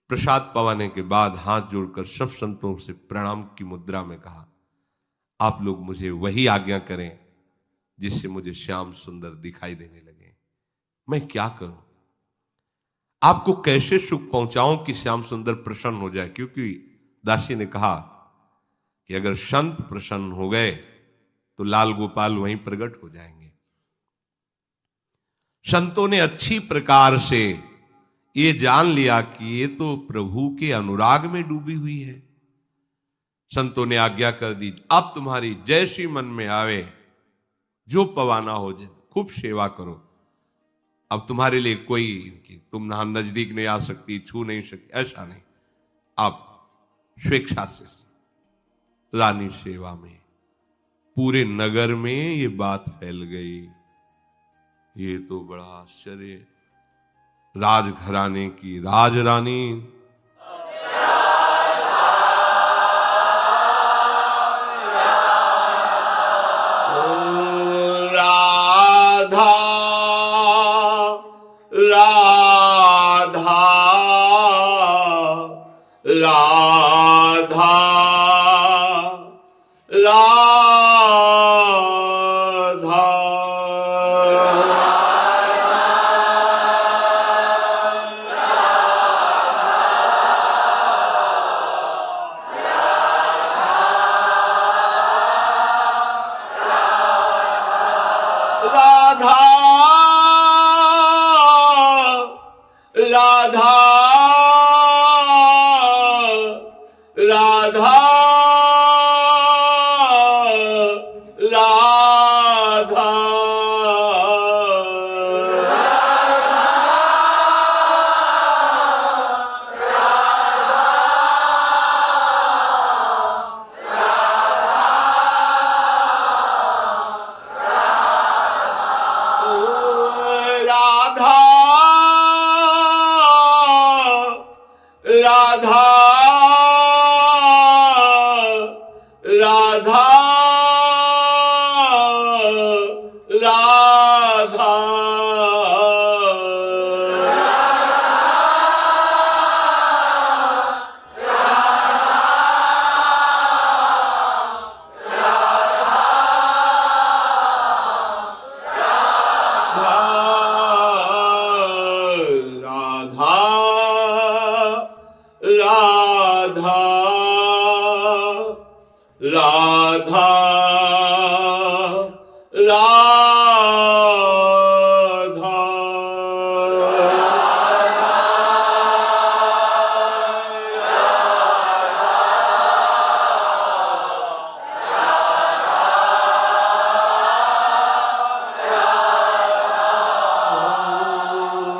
प्रसाद पवाने के बाद हाथ जोड़कर सब संतों से प्रणाम की मुद्रा में कहा, आप लोग मुझे वही आज्ञा करें जिससे मुझे श्याम सुंदर दिखाई देने लगे। मैं क्या करूं, आपको कैसे सुख पहुंचाऊं कि श्याम सुंदर प्रसन्न हो जाए। क्योंकि दासी ने कहा कि अगर संत प्रसन्न हो गए तो लाल गोपाल वहीं प्रकट हो जाएंगे। संतों ने अच्छी प्रकार से ये जान लिया कि ये तो प्रभु के अनुराग में डूबी हुई है। संतों ने आज्ञा कर दी, अब तुम्हारी जैसी मन में आवे, जो पवाना हो जाए, खूब सेवा करो। अब तुम्हारे लिए कोई कि तुम ना नजदीक नहीं आ सकती, छू नहीं सकती, ऐसा नहीं। आप स्वेच्छा से रानी सेवा में, पूरे नगर में ये बात फैल गई। ये तो बड़ा आश्चर्य, राजघराने की राजरानी राधा राधा राधा राधा राधा राधा राधा राधा राधा राधा राधा राधा राधा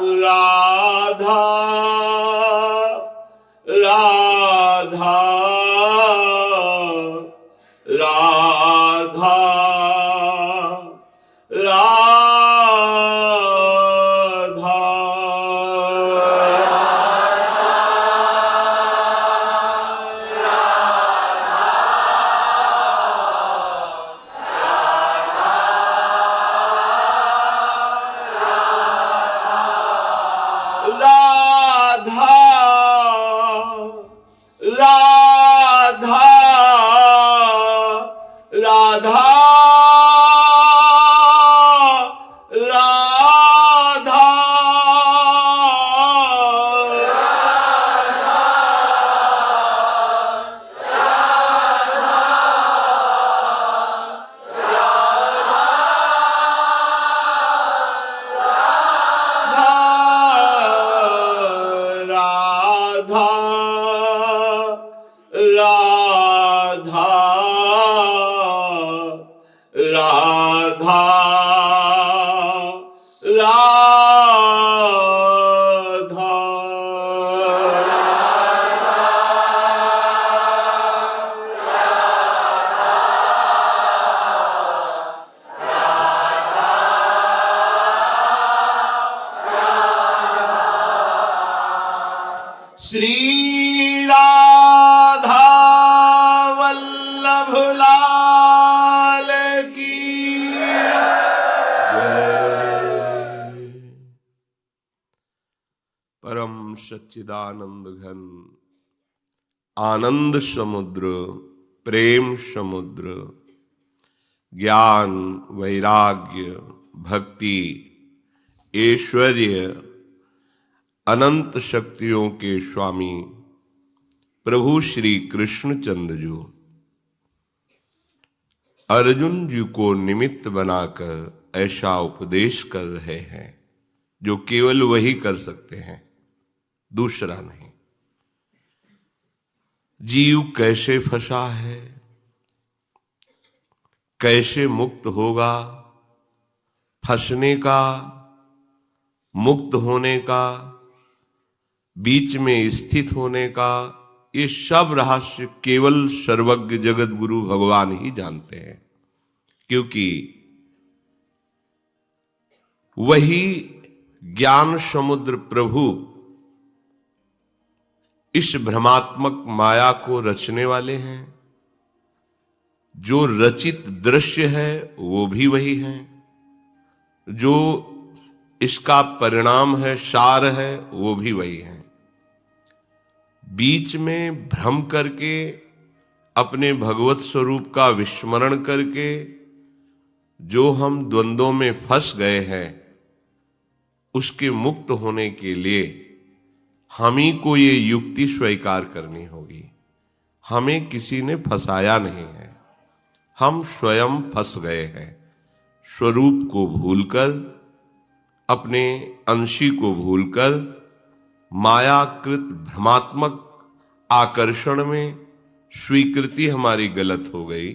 राधा राधा राधा राधा राधा श्री राधा वल्लभ लाल की जय। परम सच्चिदानंद घन आनंद समुद्र, प्रेम समुद्र, ज्ञान वैराग्य भक्ति ऐश्वर्य अनंत शक्तियों के स्वामी प्रभु श्री कृष्णचंद्र जी अर्जुन जी को निमित्त बनाकर ऐसा उपदेश कर रहे हैं जो केवल वही कर सकते हैं, दूसरा नहीं। जीव कैसे फंसा है, कैसे मुक्त होगा, फंसने का, मुक्त होने का, बीच में स्थित होने का, ये सब रहस्य केवल सर्वज्ञ जगत गुरु भगवान ही जानते हैं, क्योंकि वही ज्ञान समुद्र प्रभु इस भ्रमात्मक माया को रचने वाले हैं। जो रचित दृश्य है वो भी वही है, जो इसका परिणाम है, सार है, वो भी वही है। बीच में भ्रम करके अपने भगवत स्वरूप का विस्मरण करके जो हम द्वंद्वों में फंस गए हैं, उसके मुक्त होने के लिए हम ही को ये युक्ति स्वीकार करनी होगी। हमें किसी ने फंसाया नहीं है, हम स्वयं फंस गए हैं। स्वरूप को भूलकर, अपने अंशी को भूलकर मायाकृत भ्रमात्मक आकर्षण में स्वीकृति हमारी गलत हो गई।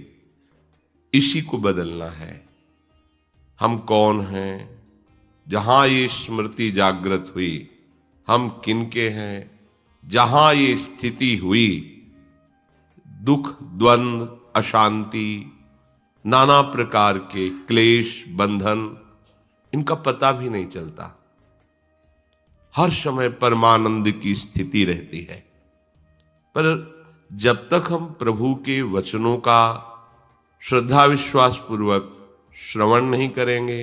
इसी को बदलना है। हम कौन हैं? जहां ये स्मृति जागृत हुई, हम किनके हैं? जहां ये स्थिति हुई, दुख द्वंद्व अशांति नाना प्रकार के क्लेश बंधन, इनका पता भी नहीं चलता। हर समय परमानंद की स्थिति रहती है। पर जब तक हम प्रभु के वचनों का श्रद्धा विश्वास पूर्वक श्रवण नहीं करेंगे,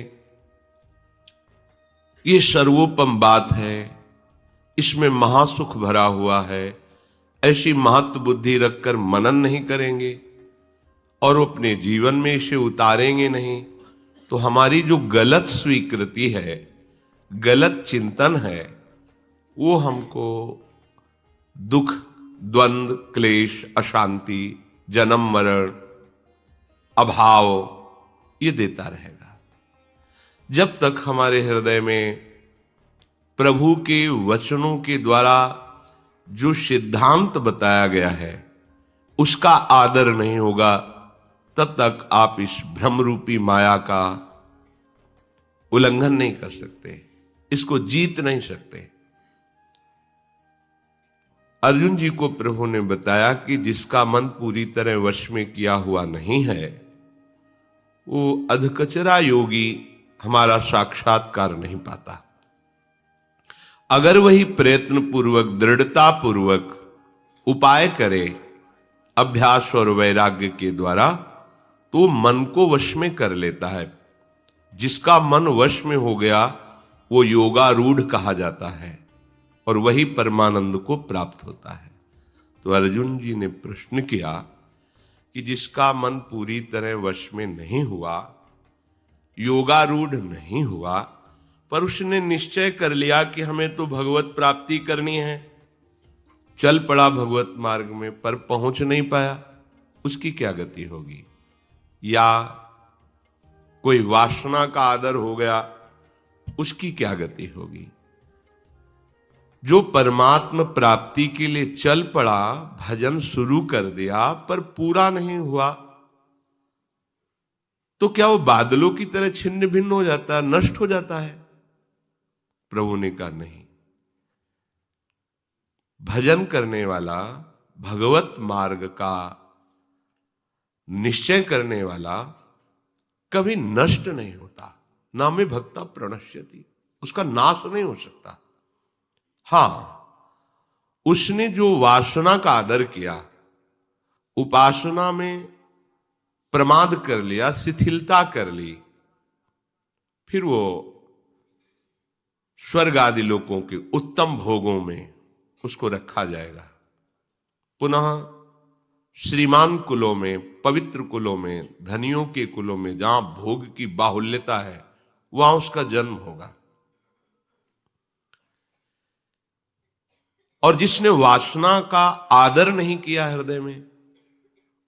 ये सर्वोपम बात है, इसमें महासुख भरा हुआ है, ऐसी महत्व बुद्धि रखकर मनन नहीं करेंगे और अपने जीवन में इसे उतारेंगे नहीं, तो हमारी जो गलत स्वीकृति है, गलत चिंतन है, वो हमको दुख द्वंद्व क्लेश अशांति जन्म मरण अभाव ये देता रहेगा। जब तक हमारे हृदय में प्रभु के वचनों के द्वारा जो सिद्धांत बताया गया है उसका आदर नहीं होगा, तब तक आप इस भ्रम रूपी माया का उल्लंघन नहीं कर सकते, इसको जीत नहीं सकते। अर्जुन जी को प्रभु ने बताया कि जिसका मन पूरी तरह वश में किया हुआ नहीं है, वो अधकचरा योगी हमारा साक्षात्कार नहीं पाता। अगर वही प्रयत्न पूर्वक दृढ़ता पूर्वक उपाय करे अभ्यास और वैराग्य के द्वारा, तो मन को वश में कर लेता है। जिसका मन वश में हो गया वो योगारूढ़ कहा जाता है और वही परमानंद को प्राप्त होता है। तो अर्जुन जी ने प्रश्न किया कि जिसका मन पूरी तरह वश में नहीं हुआ, योगारूढ़ नहीं हुआ, पर उसने निश्चय कर लिया कि हमें तो भगवत प्राप्ति करनी है, चल पड़ा भगवत मार्ग में, पर पहुंच नहीं पाया, उसकी क्या गति होगी? या कोई वासना का आदर हो गया, उसकी क्या गति होगी? जो परमात्मा प्राप्ति के लिए चल पड़ा, भजन शुरू कर दिया, पर पूरा नहीं हुआ, तो क्या वो बादलों की तरह छिन्न भिन्न हो जाता है, नष्ट हो जाता है? प्रभु ने कहा नहीं। भजन करने वाला, भगवत मार्ग का निश्चय करने वाला कभी नष्ट नहीं होता। ना में भक्ता प्रणश्यति, उसका नाश नहीं हो सकता। हाँ, उसने जो वासना का आदर किया, उपासना में प्रमाद कर लिया, शिथिलता कर ली, फिर वो स्वर्ग आदि लोकों के उत्तम भोगों में उसको रखा जाएगा। पुनः श्रीमान कुलों में, पवित्र कुलों में, धनियों के कुलों में, जहां भोग की बाहुल्यता है, वहां उसका जन्म होगा। और जिसने वासना का आदर नहीं किया हृदय में,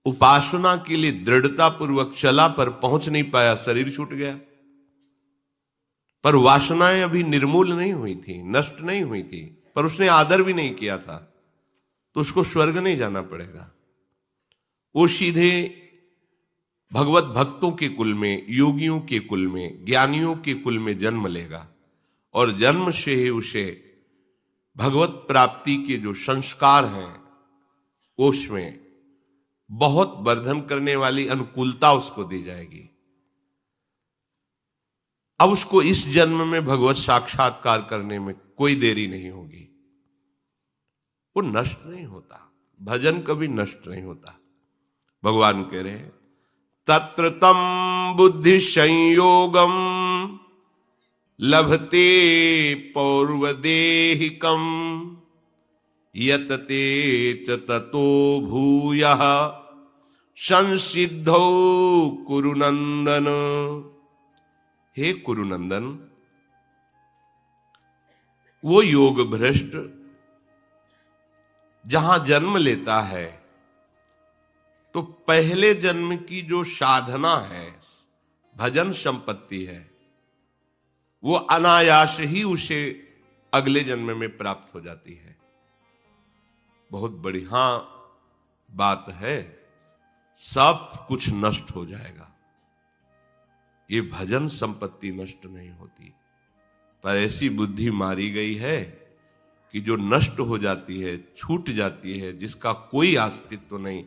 उपासना के लिए दृढ़ता पूर्वक चला पर पहुंच नहीं पाया, शरीर छूट गया, पर वासनाएं अभी निर्मूल नहीं हुई थी, नष्ट नहीं हुई थी, पर उसने आदर भी नहीं किया था, तो उसको स्वर्ग नहीं जाना पड़ेगा। वो सीधे भगवत भक्तों के कुल में, योगियों के कुल में, ज्ञानियों के कुल में जन्म लेगा, और जन्म से ही उसे भगवत प्राप्ति के जो संस्कार हैं उसमें बहुत वर्धन करने वाली अनुकूलता उसको दी जाएगी। अब उसको इस जन्म में भगवत साक्षात्कार करने में कोई देरी नहीं होगी। वो नष्ट नहीं होता, भजन कभी नष्ट नहीं होता। भगवान कह रहे हैं, तत्र तम बुद्धि संयोगम लभते पौर्वदेहिकम यतते च ततो भूयः संसिद्धौ कुरुनंदन। हे कुरुनंदन, वो योग भ्रष्ट जहां जन्म लेता है, तो पहले जन्म की जो साधना है, भजन संपत्ति है, वो अनायास ही उसे अगले जन्म में प्राप्त हो जाती है। बहुत बढ़िया बात है, सब कुछ नष्ट हो जाएगा, ये भजन संपत्ति नष्ट नहीं होती। पर ऐसी बुद्धि मारी गई है कि जो नष्ट हो जाती है, छूट जाती है, जिसका कोई अस्तित्व नहीं,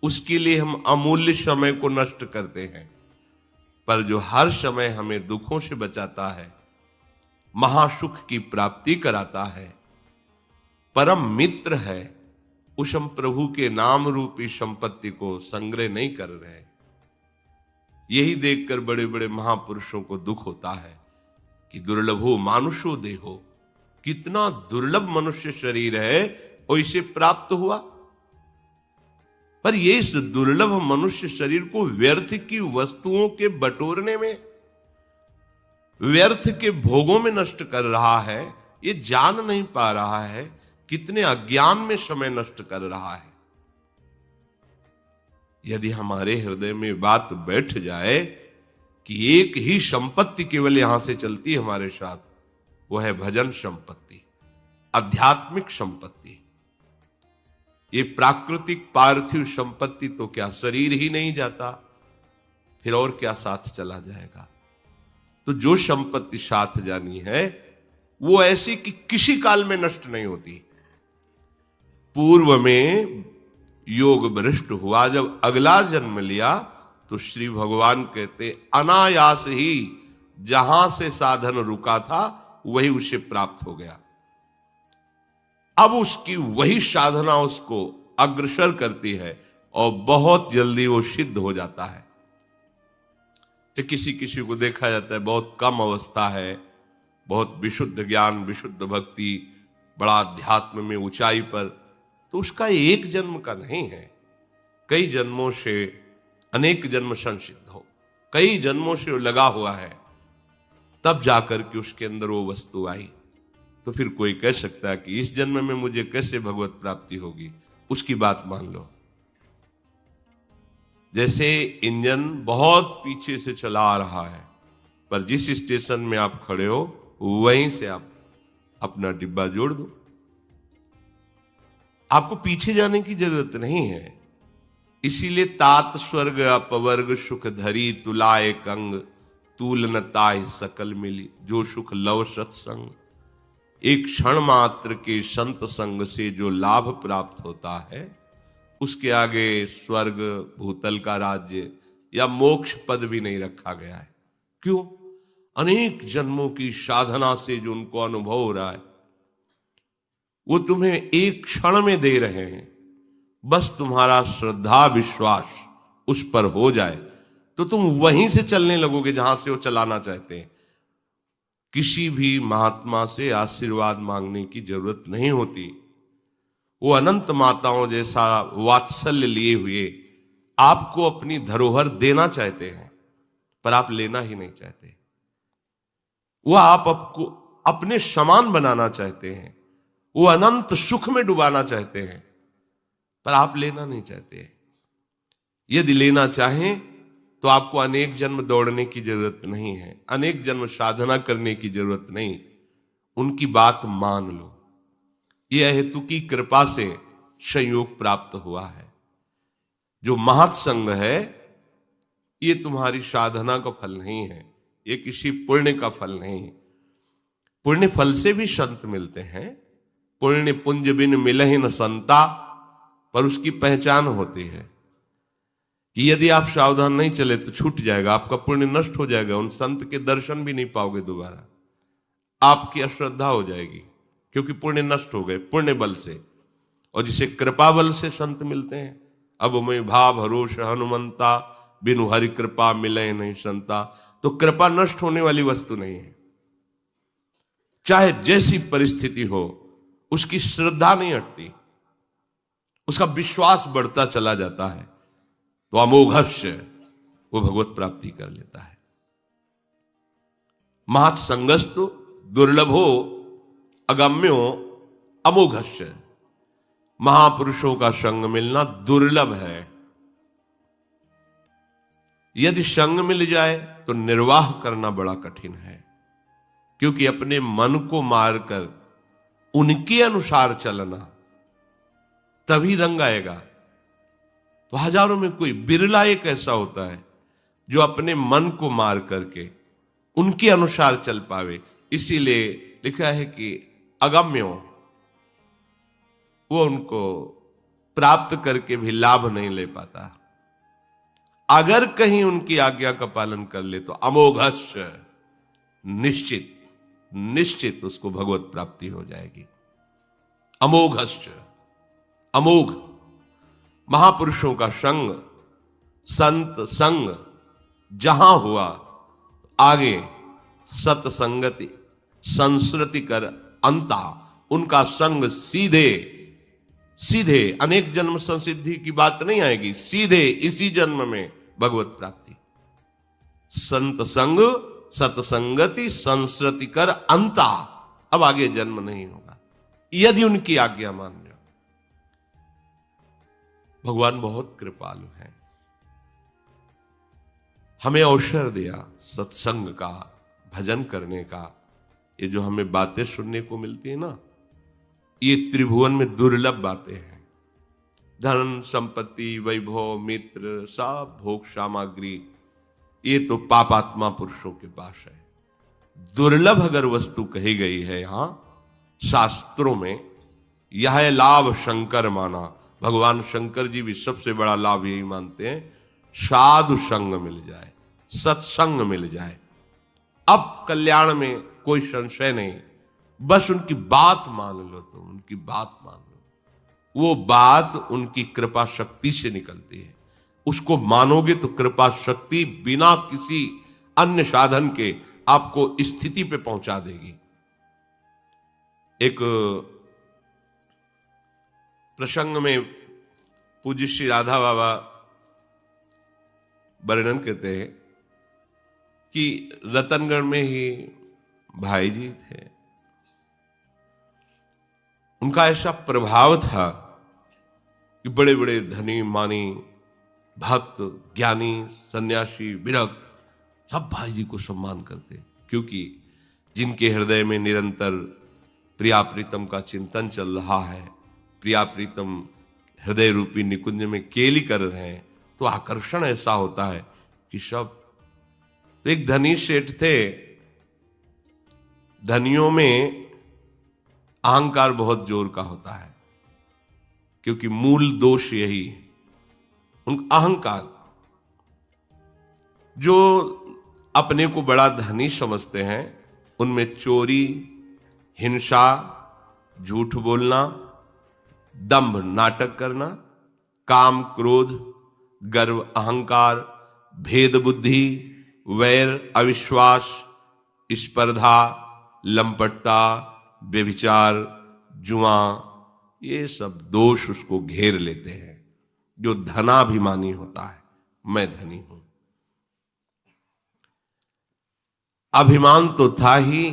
उसके लिए हम अमूल्य समय को नष्ट करते हैं। पर जो हर समय हमें दुखों से बचाता है, महासुख की प्राप्ति कराता है, परम मित्र है, उस हम प्रभु के नाम रूपी संपत्ति को संग्रह नहीं कर रहे। यही देखकर बड़े बड़े महापुरुषों को दुख होता है कि दुर्लभो मानुषो देहो, कितना दुर्लभ मनुष्य शरीर है और इसे प्राप्त हुआ। पर ये इस दुर्लभ मनुष्य शरीर को व्यर्थ की वस्तुओं के बटोरने में, व्यर्थ के भोगों में नष्ट कर रहा है। ये जान नहीं पा रहा है कितने अज्ञान में समय नष्ट कर रहा है। यदि हमारे हृदय में बात बैठ जाए कि एक ही संपत्ति केवल यहां से चलती है हमारे साथ, वो है भजन संपत्ति, आध्यात्मिक संपत्ति। ये प्राकृतिक पार्थिव संपत्ति तो क्या शरीर ही नहीं जाता, फिर और क्या साथ चला जाएगा। तो जो संपत्ति साथ जानी है वो ऐसी कि किसी काल में नष्ट नहीं होती। पूर्व में योग भ्रष्ट हुआ, जब अगला जन्म लिया तो श्री भगवान कहते अनायास ही जहां से साधन रुका था वही उसे प्राप्त हो गया। अब उसकी वही साधना उसको अग्रसर करती है और बहुत जल्दी वो सिद्ध हो जाता है। किसी किसी को देखा जाता है बहुत कम अवस्था है, बहुत विशुद्ध ज्ञान, विशुद्ध भक्ति, बड़ा अध्यात्म में ऊंचाई पर, तो उसका एक जन्म का नहीं है, कई जन्मों से, अनेक जन्म संसिद्ध हो, कई जन्मों से वो लगा हुआ है, तब जाकर के उसके अंदर वो वस्तु आई। तो फिर कोई कह सकता है कि इस जन्म में मुझे कैसे भगवत प्राप्ति होगी, उसकी बात मान लो। जैसे इंजन बहुत पीछे से चला आ रहा है, पर जिस स्टेशन में आप खड़े हो वहीं से आप अपना डिब्बा जोड़ दो, आपको पीछे जाने की जरूरत नहीं है। इसीलिए तात स्वर्ग अपवर्ग सुख धरी तुलाए कंग, तूल न ताय सकल मिली, जो सुख लव सत्संग। एक क्षण मात्र के संत संग से जो लाभ प्राप्त होता है, उसके आगे स्वर्ग, भूतल का राज्य या मोक्ष पद भी नहीं रखा गया है। क्यों? अनेक जन्मों की साधना से जो उनको अनुभव हो रहा है, वो तुम्हें एक क्षण में दे रहे हैं। बस तुम्हारा श्रद्धा विश्वास उस पर हो जाए तो तुम वहीं से चलने लगोगे जहां से वो चलाना चाहते हैं। किसी भी महात्मा से आशीर्वाद मांगने की जरूरत नहीं होती। वो अनंत माताओं जैसा वात्सल्य लिए हुए आपको अपनी धरोहर देना चाहते हैं, पर आप लेना ही नहीं चाहते। वो आपको अपने समान बनाना चाहते हैं, वो अनंत सुख में डुबाना चाहते हैं, पर आप लेना नहीं चाहते। यदि लेना चाहें तो आपको अनेक जन्म दौड़ने की जरूरत नहीं है, अनेक जन्म साधना करने की जरूरत नहीं। उनकी बात मान लो। यह हेतु की कृपा से संयोग प्राप्त हुआ है। जो महत्संग है ये तुम्हारी साधना का फल नहीं है, ये किसी पुण्य का फल नहीं है। पुण्य फल से भी संत मिलते हैं। पुण्य पुंज बिन मिलहि न संता, पर उसकी पहचान होती है कि यदि आप सावधान नहीं चले तो छूट जाएगा, आपका पुण्य नष्ट हो जाएगा। उन संत के दर्शन भी नहीं पाओगे दोबारा, आपकी अश्रद्धा हो जाएगी, क्योंकि पुण्य नष्ट हो गए पुण्य बल से। और जिसे कृपा बल से संत मिलते हैं, अब मैं भाव भरोस हनुमंता, बिनु हरि कृपा मिले नहीं संता। तो कृपा नष्ट होने वाली वस्तु नहीं है। चाहे जैसी परिस्थिति हो, उसकी श्रद्धा नहीं हटती, उसका विश्वास बढ़ता चला जाता है, तो अमोघस्य वो भगवत प्राप्ति कर लेता है। महत्संगस्तु दुर्लभो अगम्यो अमोघस्य। महापुरुषों का संग मिलना दुर्लभ है। यदि संग मिल जाए तो निर्वाह करना बड़ा कठिन है, क्योंकि अपने मन को मारकर उनके अनुसार चलना तभी रंग आएगा। तो हजारों में कोई बिरला एक ऐसा होता है जो अपने मन को मार करके उनके अनुसार चल पावे। इसीलिए लिखा है कि अगम्यों, वो उनको प्राप्त करके भी लाभ नहीं ले पाता। अगर कहीं उनकी आज्ञा का पालन कर ले तो अमोघस्य, निश्चित निश्चित उसको भगवत प्राप्ति हो जाएगी। अमोघस्य, अमोघ। महापुरुषों का संग, संत संग जहां हुआ, आगे सत्संगति संस्कृति कर अंता। उनका संग सीधे सीधे, अनेक जन्म संसिद्धि की बात नहीं आएगी, सीधे इसी जन्म में भगवत प्राप्ति। संत संग सत्संगति संस्कृति कर अंता। अब आगे जन्म नहीं होगा यदि उनकी आज्ञा मान जाओ। भगवान बहुत कृपालु हैं, हमें अवसर दिया सत्संग का, भजन करने का। ये जो हमें बातें सुनने को मिलती है ना, ये त्रिभुवन में दुर्लभ बातें हैं। धन संपत्ति वैभव मित्र सब भोग सामग्री, ये तो पापात्मा पुरुषों के पास है। दुर्लभ अगर वस्तु कही गई है यहां शास्त्रों में, यह लाभ शंकर माना। भगवान शंकर जी भी सबसे बड़ा लाभ यही मानते हैं, साधु संग मिल जाए, सत्संग मिल जाए। अब कल्याण में कोई संशय नहीं, बस उनकी बात मान लो। तुम उनकी बात मान लो, वो बात उनकी कृपा शक्ति से निकलती है। उसको मानोगे तो कृपा शक्ति बिना किसी अन्य साधन के आपको स्थिति पे पहुंचा देगी। एक प्रसंग में पूज्य श्री राधा बाबा वर्णन करते हैं कि रतनगढ़ में ही भाई जी थे। उनका ऐसा प्रभाव था कि बड़े बड़े धनी मानी भक्त ज्ञानी सन्यासी विरक्त सब भाई जी को सम्मान करते, क्योंकि जिनके हृदय में निरंतर प्रिया प्रीतम का चिंतन चल रहा है, प्रिया प्रीतम हृदय रूपी निकुंज में केली कर रहे हैं, तो आकर्षण ऐसा होता है कि सब। तो एक धनी सेठ थे। धनियों में अहंकार बहुत जोर का होता है, क्योंकि मूल दोष यही है उनका अहंकार। जो अपने को बड़ा धनी समझते हैं, उनमें चोरी, हिंसा, झूठ बोलना, दंभ नाटक करना, काम क्रोध, गर्व अहंकार, भेद बुद्धि, वैर अविश्वास, स्पर्धा, लंपटता, व्यभिचार, जुआ, ये सब दोष उसको घेर लेते हैं। जो धनाभिमानी होता है, मैं धनी हूं, अभिमान तो था ही,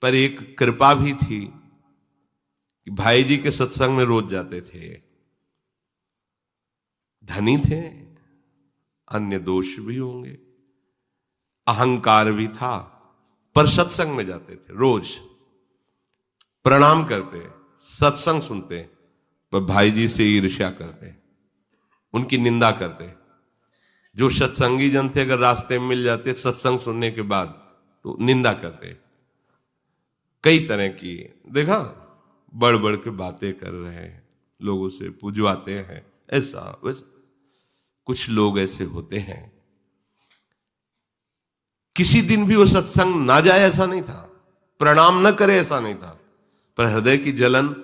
पर एक कृपा भी थी कि भाई जी के सत्संग में रोज जाते थे। धनी थे, अन्य दोष भी होंगे, अहंकार भी था, पर सत्संग में जाते थे, रोज प्रणाम करते, सत्संग सुनते, पर भाई जी से ईर्ष्या करते, उनकी निंदा करते। जो सत्संगी जन थे अगर रास्ते में मिल जाते सत्संग सुनने के बाद तो निंदा करते, कई तरह की, देखा बढ़ बढ़ के बातें कर रहे हैं, लोगों से पुजवाते हैं, ऐसा वैसा। कुछ लोग ऐसे होते हैं। किसी दिन भी वो सत्संग ना जाए ऐसा नहीं था, प्रणाम न करे ऐसा नहीं था, पर हृदय की जलन,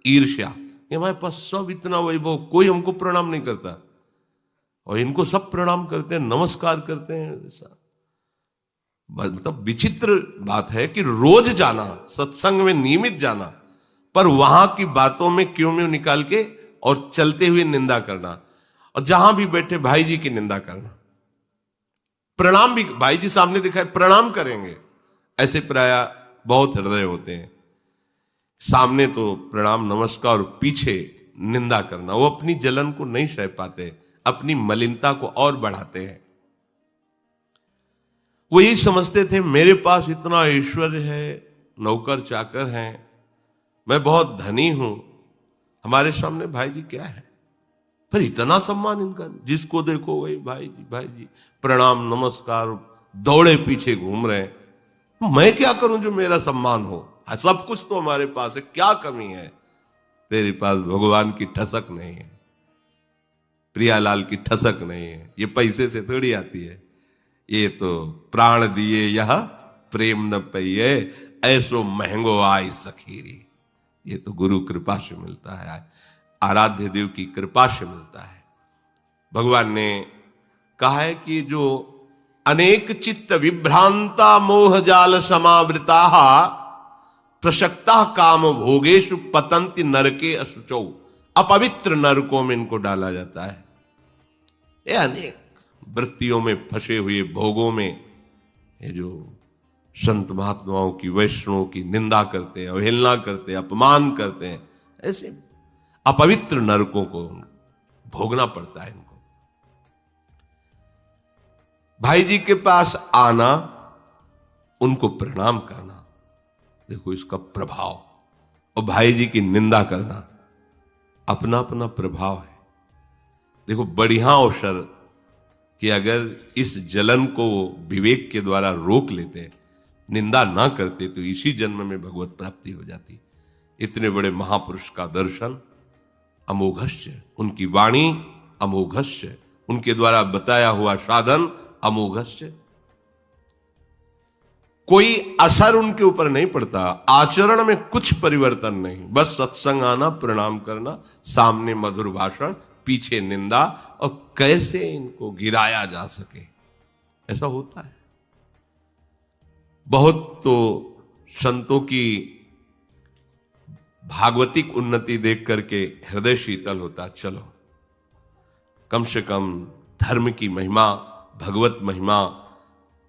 ईर्ष्या, ये हमारे पास सब इतना वैभव, कोई हमको प्रणाम नहीं करता और इनको सब प्रणाम करते हैं, नमस्कार करते हैं, ऐसा। मतलब विचित्र बात है कि रोज जाना, सत्संग में नियमित जाना, पर वहां की बातों में क्यों में निकाल के और चलते हुए निंदा करना, और जहां भी बैठे भाई जी की निंदा करना। प्रणाम भी भाई जी सामने दिखाए प्रणाम करेंगे, ऐसे प्राय बहुत हृदय होते हैं। सामने तो प्रणाम नमस्कार, और पीछे निंदा करना। वो अपनी जलन को नहीं सह पाते, अपनी मलिनता को और बढ़ाते हैं। वो यही समझते थे मेरे पास इतना ऐश्वर्य है, नौकर चाकर हैं, मैं बहुत धनी हूं, हमारे सामने भाई जी क्या है, पर इतना सम्मान इनका, जिसको देखो वही भाई जी, प्रणाम नमस्कार, दौड़े पीछे घूम रहे हैं। मैं क्या करूं जो मेरा सम्मान हो, सब कुछ तो हमारे पास है, क्या कमी है? तेरे पास भगवान की ठसक नहीं है, प्रियालाल की ठसक नहीं है, ये पैसे से थोड़ी आती है, ये तो प्राण दिए यह प्रेम न पइए, ऐसो महंगो आय सखीरी। ये तो गुरु कृपा से मिलता है, आराध्य देव की कृपा से मिलता है। भगवान ने कहा है कि जो अनेक चित्त विभ्रांता मोह जाल समावृता प्रशक्ता काम भोगेशु पतंति नरके अशुचौ, अपवित्र नरकों में इनको डाला जाता है। ये अनेक वृत्तियों में फंसे हुए भोगों में, ये जो संत महात्माओं की, वैष्णवों की निंदा करते हैं, अवहेलना करते हैं, अपमान करते हैं, ऐसे अपवित्र नरकों को भोगना पड़ता है इनको। भाई जी के पास आना, उनको प्रणाम करना, देखो इसका प्रभाव, और भाई जी की निंदा करना, अपना अपना प्रभाव है। देखो बढ़िया अवसर कि अगर इस जलन को विवेक के द्वारा रोक लेते, निंदा ना करते, तो इसी जन्म में भगवत प्राप्ति हो जाती। इतने बड़े महापुरुष का दर्शन अमोघस्य, उनकी वाणी अमोघस्य, उनके द्वारा बताया हुआ साधन अमोघस्य। कोई असर उनके ऊपर नहीं पड़ता, आचरण में कुछ परिवर्तन नहीं, बस सत्संग आना, प्रणाम करना, सामने मधुर भाषण, पीछे निंदा, और कैसे इनको गिराया जा सके, ऐसा होता है। बहुत तो संतों की भागवतिक उन्नति देख करके हृदय शीतल होता, चलो कम से कम धर्म की महिमा, भगवत महिमा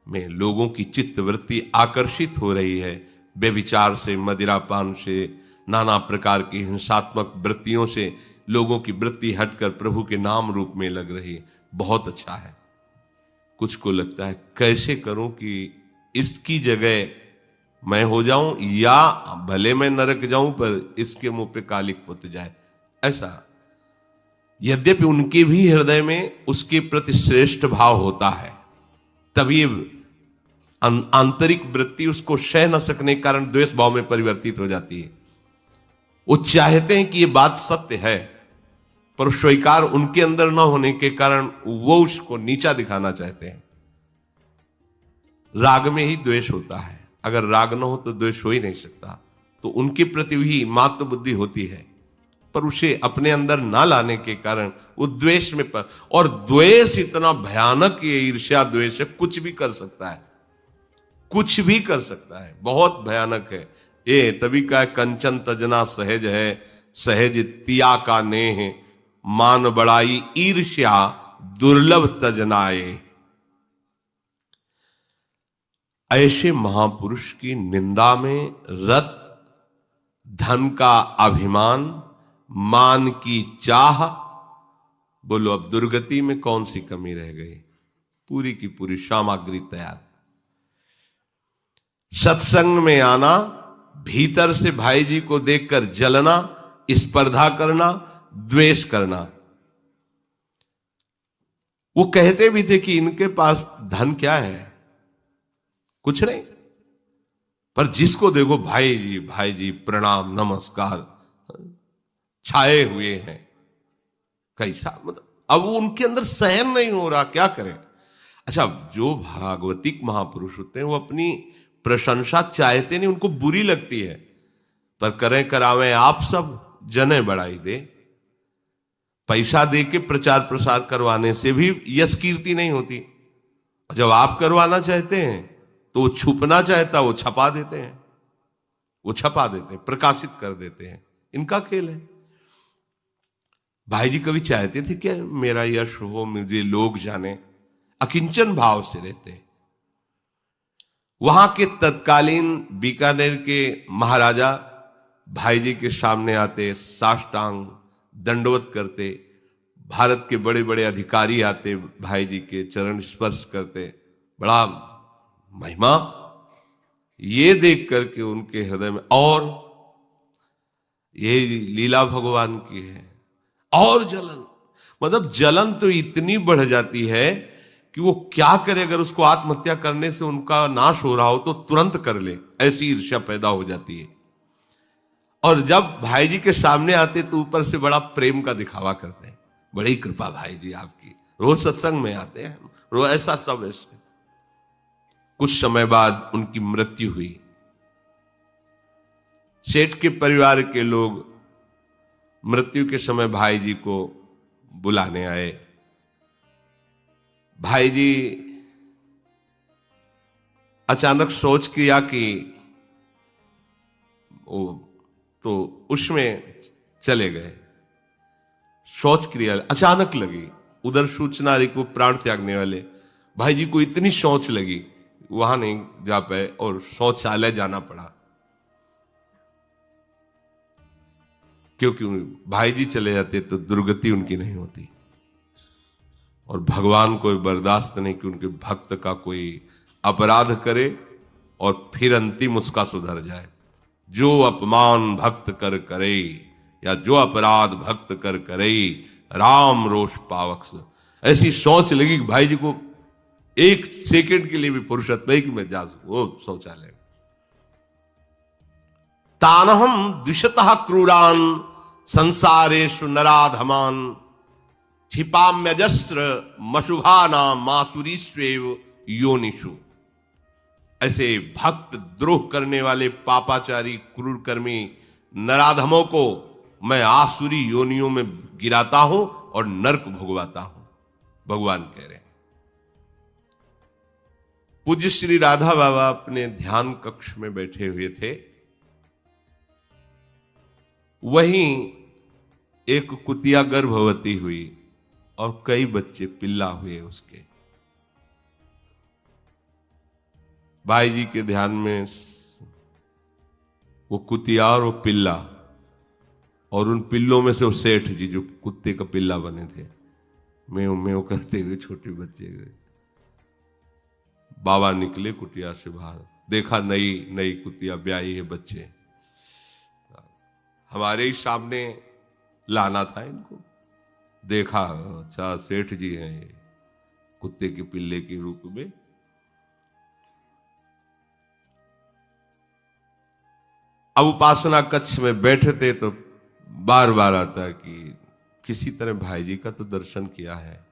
में लोगों की चित्त वृत्ति आकर्षित हो रही है। बेविचार से, मदिरापान से, नाना प्रकार की हिंसात्मक वृत्तियों से लोगों की वृत्ति हटकर प्रभु के नाम रूप में लग रही है, बहुत अच्छा है। कुछ को लगता है कैसे करूं कि इसकी जगह मैं हो जाऊं, या भले मैं नरक जाऊं पर इसके मुंह पे कालिक पुत जाए, ऐसा। यद्यपि उनके भी हृदय में उसके प्रति श्रेष्ठ भाव होता है, तभी आंतरिक वृत्ति उसको सह न सकने के कारण द्वेष भाव में परिवर्तित हो जाती है। वो चाहते हैं कि ये बात सत्य है, पर स्वीकार उनके अंदर न होने के कारण वो उसको नीचा दिखाना चाहते हैं। राग में ही द्वेष होता है, अगर राग न हो तो द्वेष हो ही नहीं सकता। तो उनके प्रति भी मातृ बुद्धि होती है, पर उसे अपने अंदर ना लाने के कारण वो द्वेष में और द्वेष इतना भयानक, ये ईर्ष्या द्वेष है, कुछ भी कर सकता है, कुछ भी कर सकता है, बहुत भयानक है ये। तभी का कंचन तजना सहज है, सहज तिया का नेह, मान बड़ाई ईर्ष्या दुर्लभ तजनाए। ऐसे महापुरुष की निंदा में रत, धन का अभिमान, मान की चाह, बोलो अब दुर्गति में कौन सी कमी रह गई? पूरी की पूरी सामग्री तैयार। सत्संग में आना, भीतर से भाई जी को देखकर जलना, स्पर्धा करना, द्वेष करना। वो कहते भी थे कि इनके पास धन क्या है, कुछ नहीं, पर जिसको देखो भाई जी प्रणाम नमस्कार छाए हुए हैं। कैसा मतलब, अब वो उनके अंदर सहन नहीं हो रहा, क्या करें? अच्छा, जो भागवतिक महापुरुष होते हैं वो अपनी प्रशंसा चाहते नहीं, उनको बुरी लगती है, पर करें करावें आप सब, जने बढ़ाई दे। पैसा दे के प्रचार प्रसार करवाने से भी यश कीर्ति नहीं होती। जब आप करवाना चाहते हैं तो वो छुपना चाहता, वो छपा देते हैं, प्रकाशित कर देते हैं। इनका खेल है। भाई जी कभी चाहते थे क्या मेरा यश हो, मुझे लोग जाने? अकिंचन भाव से रहते। वहां के तत्कालीन बीकानेर के महाराजा भाई जी के सामने आते, साष्टांग दंडवत करते। भारत के बड़े बड़े अधिकारी आते, भाई जी के चरण स्पर्श करते, बड़ा महिमा। ये देख करके उनके हृदय में, और ये लीला भगवान की है, और जलन, मतलब जलन तो इतनी बढ़ जाती है कि वो क्या करे, अगर उसको आत्महत्या करने से उनका नाश हो रहा हो तो तुरंत कर ले, ऐसी ईर्ष्या पैदा हो जाती है। और जब भाई जी के सामने आते तो ऊपर से बड़ा प्रेम का दिखावा करते हैं, बड़ी कृपा भाई जी आपकी, रोज सत्संग में आते हैं, रोज ऐसा सब ऐसे। कुछ समय बाद उनकी मृत्यु हुई। सेठ के परिवार के लोग मृत्यु के समय भाई जी को बुलाने आए। भाई जी अचानक सोच किया कि तो उसमें चले गए। सोच क्रिया अचानक लगी, उधर सूचना रही को प्राण त्यागने वाले। भाई जी को इतनी सोच लगी, वहां नहीं जा पाए और शौचालय जाना पड़ा, क्योंकि भाई जी चले जाते तो दुर्गति उनकी नहीं होती। और भगवान को बर्दाश्त नहीं कि उनके भक्त का कोई अपराध करे और फिर अंतिम उसका सुधर जाए। जो अपमान भक्त कर करे, या जो अपराध भक्त कर करे, राम रोष पावक। ऐसी सोच लगी कि भाई जी को एक सेकंड के लिए भी फुर्सत नहीं कि मैं जा सकूं वो शौचालय। तानहम द्विषतः क्रूरान संसारेषु नराधमान, क्षिपाम्यजस्र मशुभाना मासुरीष्वेव योनिषु। ऐसे भक्त द्रोह करने वाले पापाचारी क्रूर कर्मी नराधमों को मैं आसुरी योनियों में गिराता हूं और नरक भोगवाता हूं, भगवान कह रहे हैं। पूज्य श्री राधा बाबा अपने ध्यान कक्ष में बैठे हुए थे। वहीं एक कुतिया गर्भवती हुई और कई बच्चे पिल्ला हुए उसके। भाई जी के ध्यान में वो कुतिया और वो पिल्ला, और उन पिल्लों में से वो सेठ जी जो कुत्ते का पिल्ला बने थे, मेव मेव करते हुए छोटे बच्चे गए। बाबा निकले कुटिया से बाहर, देखा नई नई कुतिया ब्याही है, बच्चे हमारे ही सामने लाना था इनको। देखा अच्छा सेठ जी हैं ये, कुत्ते के पिल्ले के रूप में। अब उपासना कक्ष में बैठते तो बार बार आता कि किसी तरह भाई जी का तो दर्शन किया है,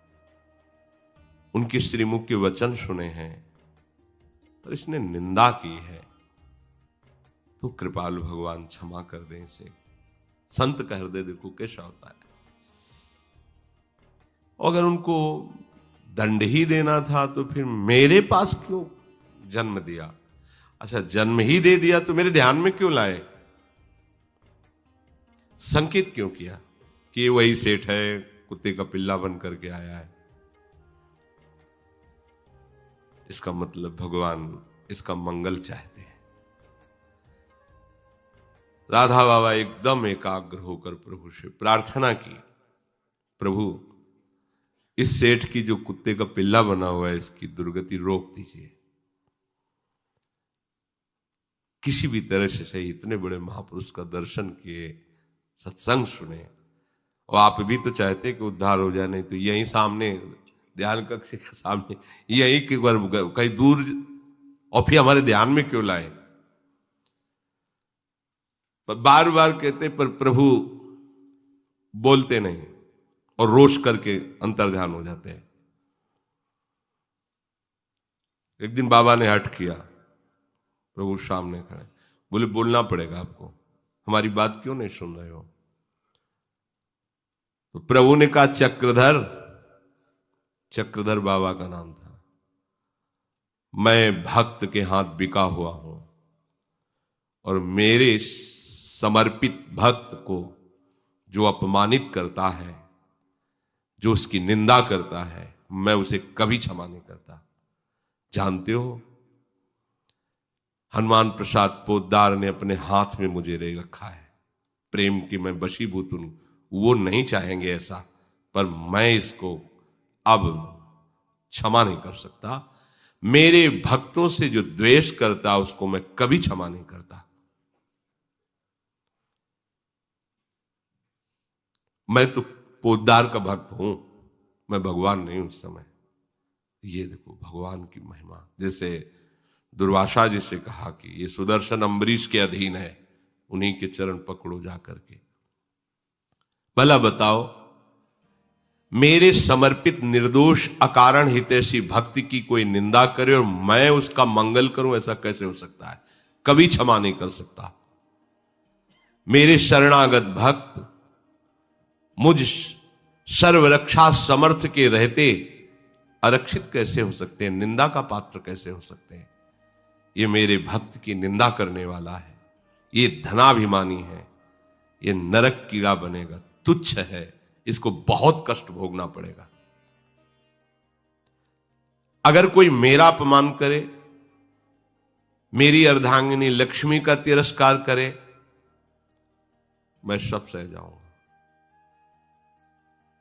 उनके श्रीमुख के वचन सुने हैं, पर इसने निंदा की है। तो कृपालु भगवान क्षमा कर दें इसे। संत का हृदय देखो कैसा होता है। अगर उनको दंड ही देना था तो फिर मेरे पास क्यों जन्म दिया? अच्छा, जन्म ही दे दिया तो मेरे ध्यान में क्यों लाए? संकेत क्यों किया कि ये वही सेठ है, कुत्ते का पिल्ला बन करके आया है? इसका मतलब भगवान इसका मंगल चाहते हैं। राधा बाबा एकदम एकाग्र होकर प्रभु से प्रार्थना की, प्रभु इस सेठ की जो कुत्ते का पिल्ला बना हुआ है इसकी दुर्गति रोक दीजिए। किसी भी तरह से सही, इतने बड़े महापुरुष का दर्शन किए, सत्संग सुने, और आप भी तो चाहते कि उद्धार हो जाए, नहीं तो यहीं सामने ध्यान कक्ष के सामने यहीं की कहीं दूर, और फिर हमारे ध्यान में क्यों लाए? पर बार बार कहते पर प्रभु बोलते नहीं और रोष करके अंतर्ध्यान हो जाते हैं। एक दिन बाबा ने हठ किया, प्रभु सामने खड़े, बोले बोलना पड़ेगा आपको, हमारी बात क्यों नहीं सुन रहे हो? तो प्रभु ने कहा चक्रधर, चक्रधर बाबा का नाम था, मैं भक्त के हाथ बिका हुआ हूं और मेरे समर्पित भक्त को जो अपमानित करता है, जो उसकी निंदा करता है, मैं उसे कभी क्षमा नहीं करता। जानते हो हनुमान प्रसाद पोद्दार ने अपने हाथ में मुझे ले रखा है, प्रेम की मैं वशीभूत हूं, वो नहीं चाहेंगे ऐसा, पर मैं इसको अब क्षमा नहीं कर सकता। मेरे भक्तों से जो द्वेष करता उसको मैं कभी क्षमा नहीं करता। मैं तो पोद्दार का भक्त हूं, मैं भगवान नहीं हूं उस समय। ये देखो भगवान की महिमा। जैसे दुर्वासा जी से कहा कि ये सुदर्शन अम्बरीश के अधीन है, उन्हीं के चरण पकड़ो जा करके। भला बताओ, मेरे समर्पित निर्दोष अकारण हितैषी भक्ति की कोई निंदा करे और मैं उसका मंगल करूं, ऐसा कैसे हो सकता है? कभी क्षमा नहीं कर सकता। मेरे शरणागत भक्त मुझ सर्वरक्षा समर्थ के रहते आरक्षित कैसे हो सकते हैं, निंदा का पात्र कैसे हो सकते हैं? ये मेरे भक्त की निंदा करने वाला है, ये धनाभिमानी है, ये नरक कीड़ा बनेगा, तुच्छ है, इसको बहुत कष्ट भोगना पड़ेगा। अगर कोई मेरा अपमान करे, मेरी अर्धांगिनी लक्ष्मी का तिरस्कार करे, मैं सब सह जाऊंगा,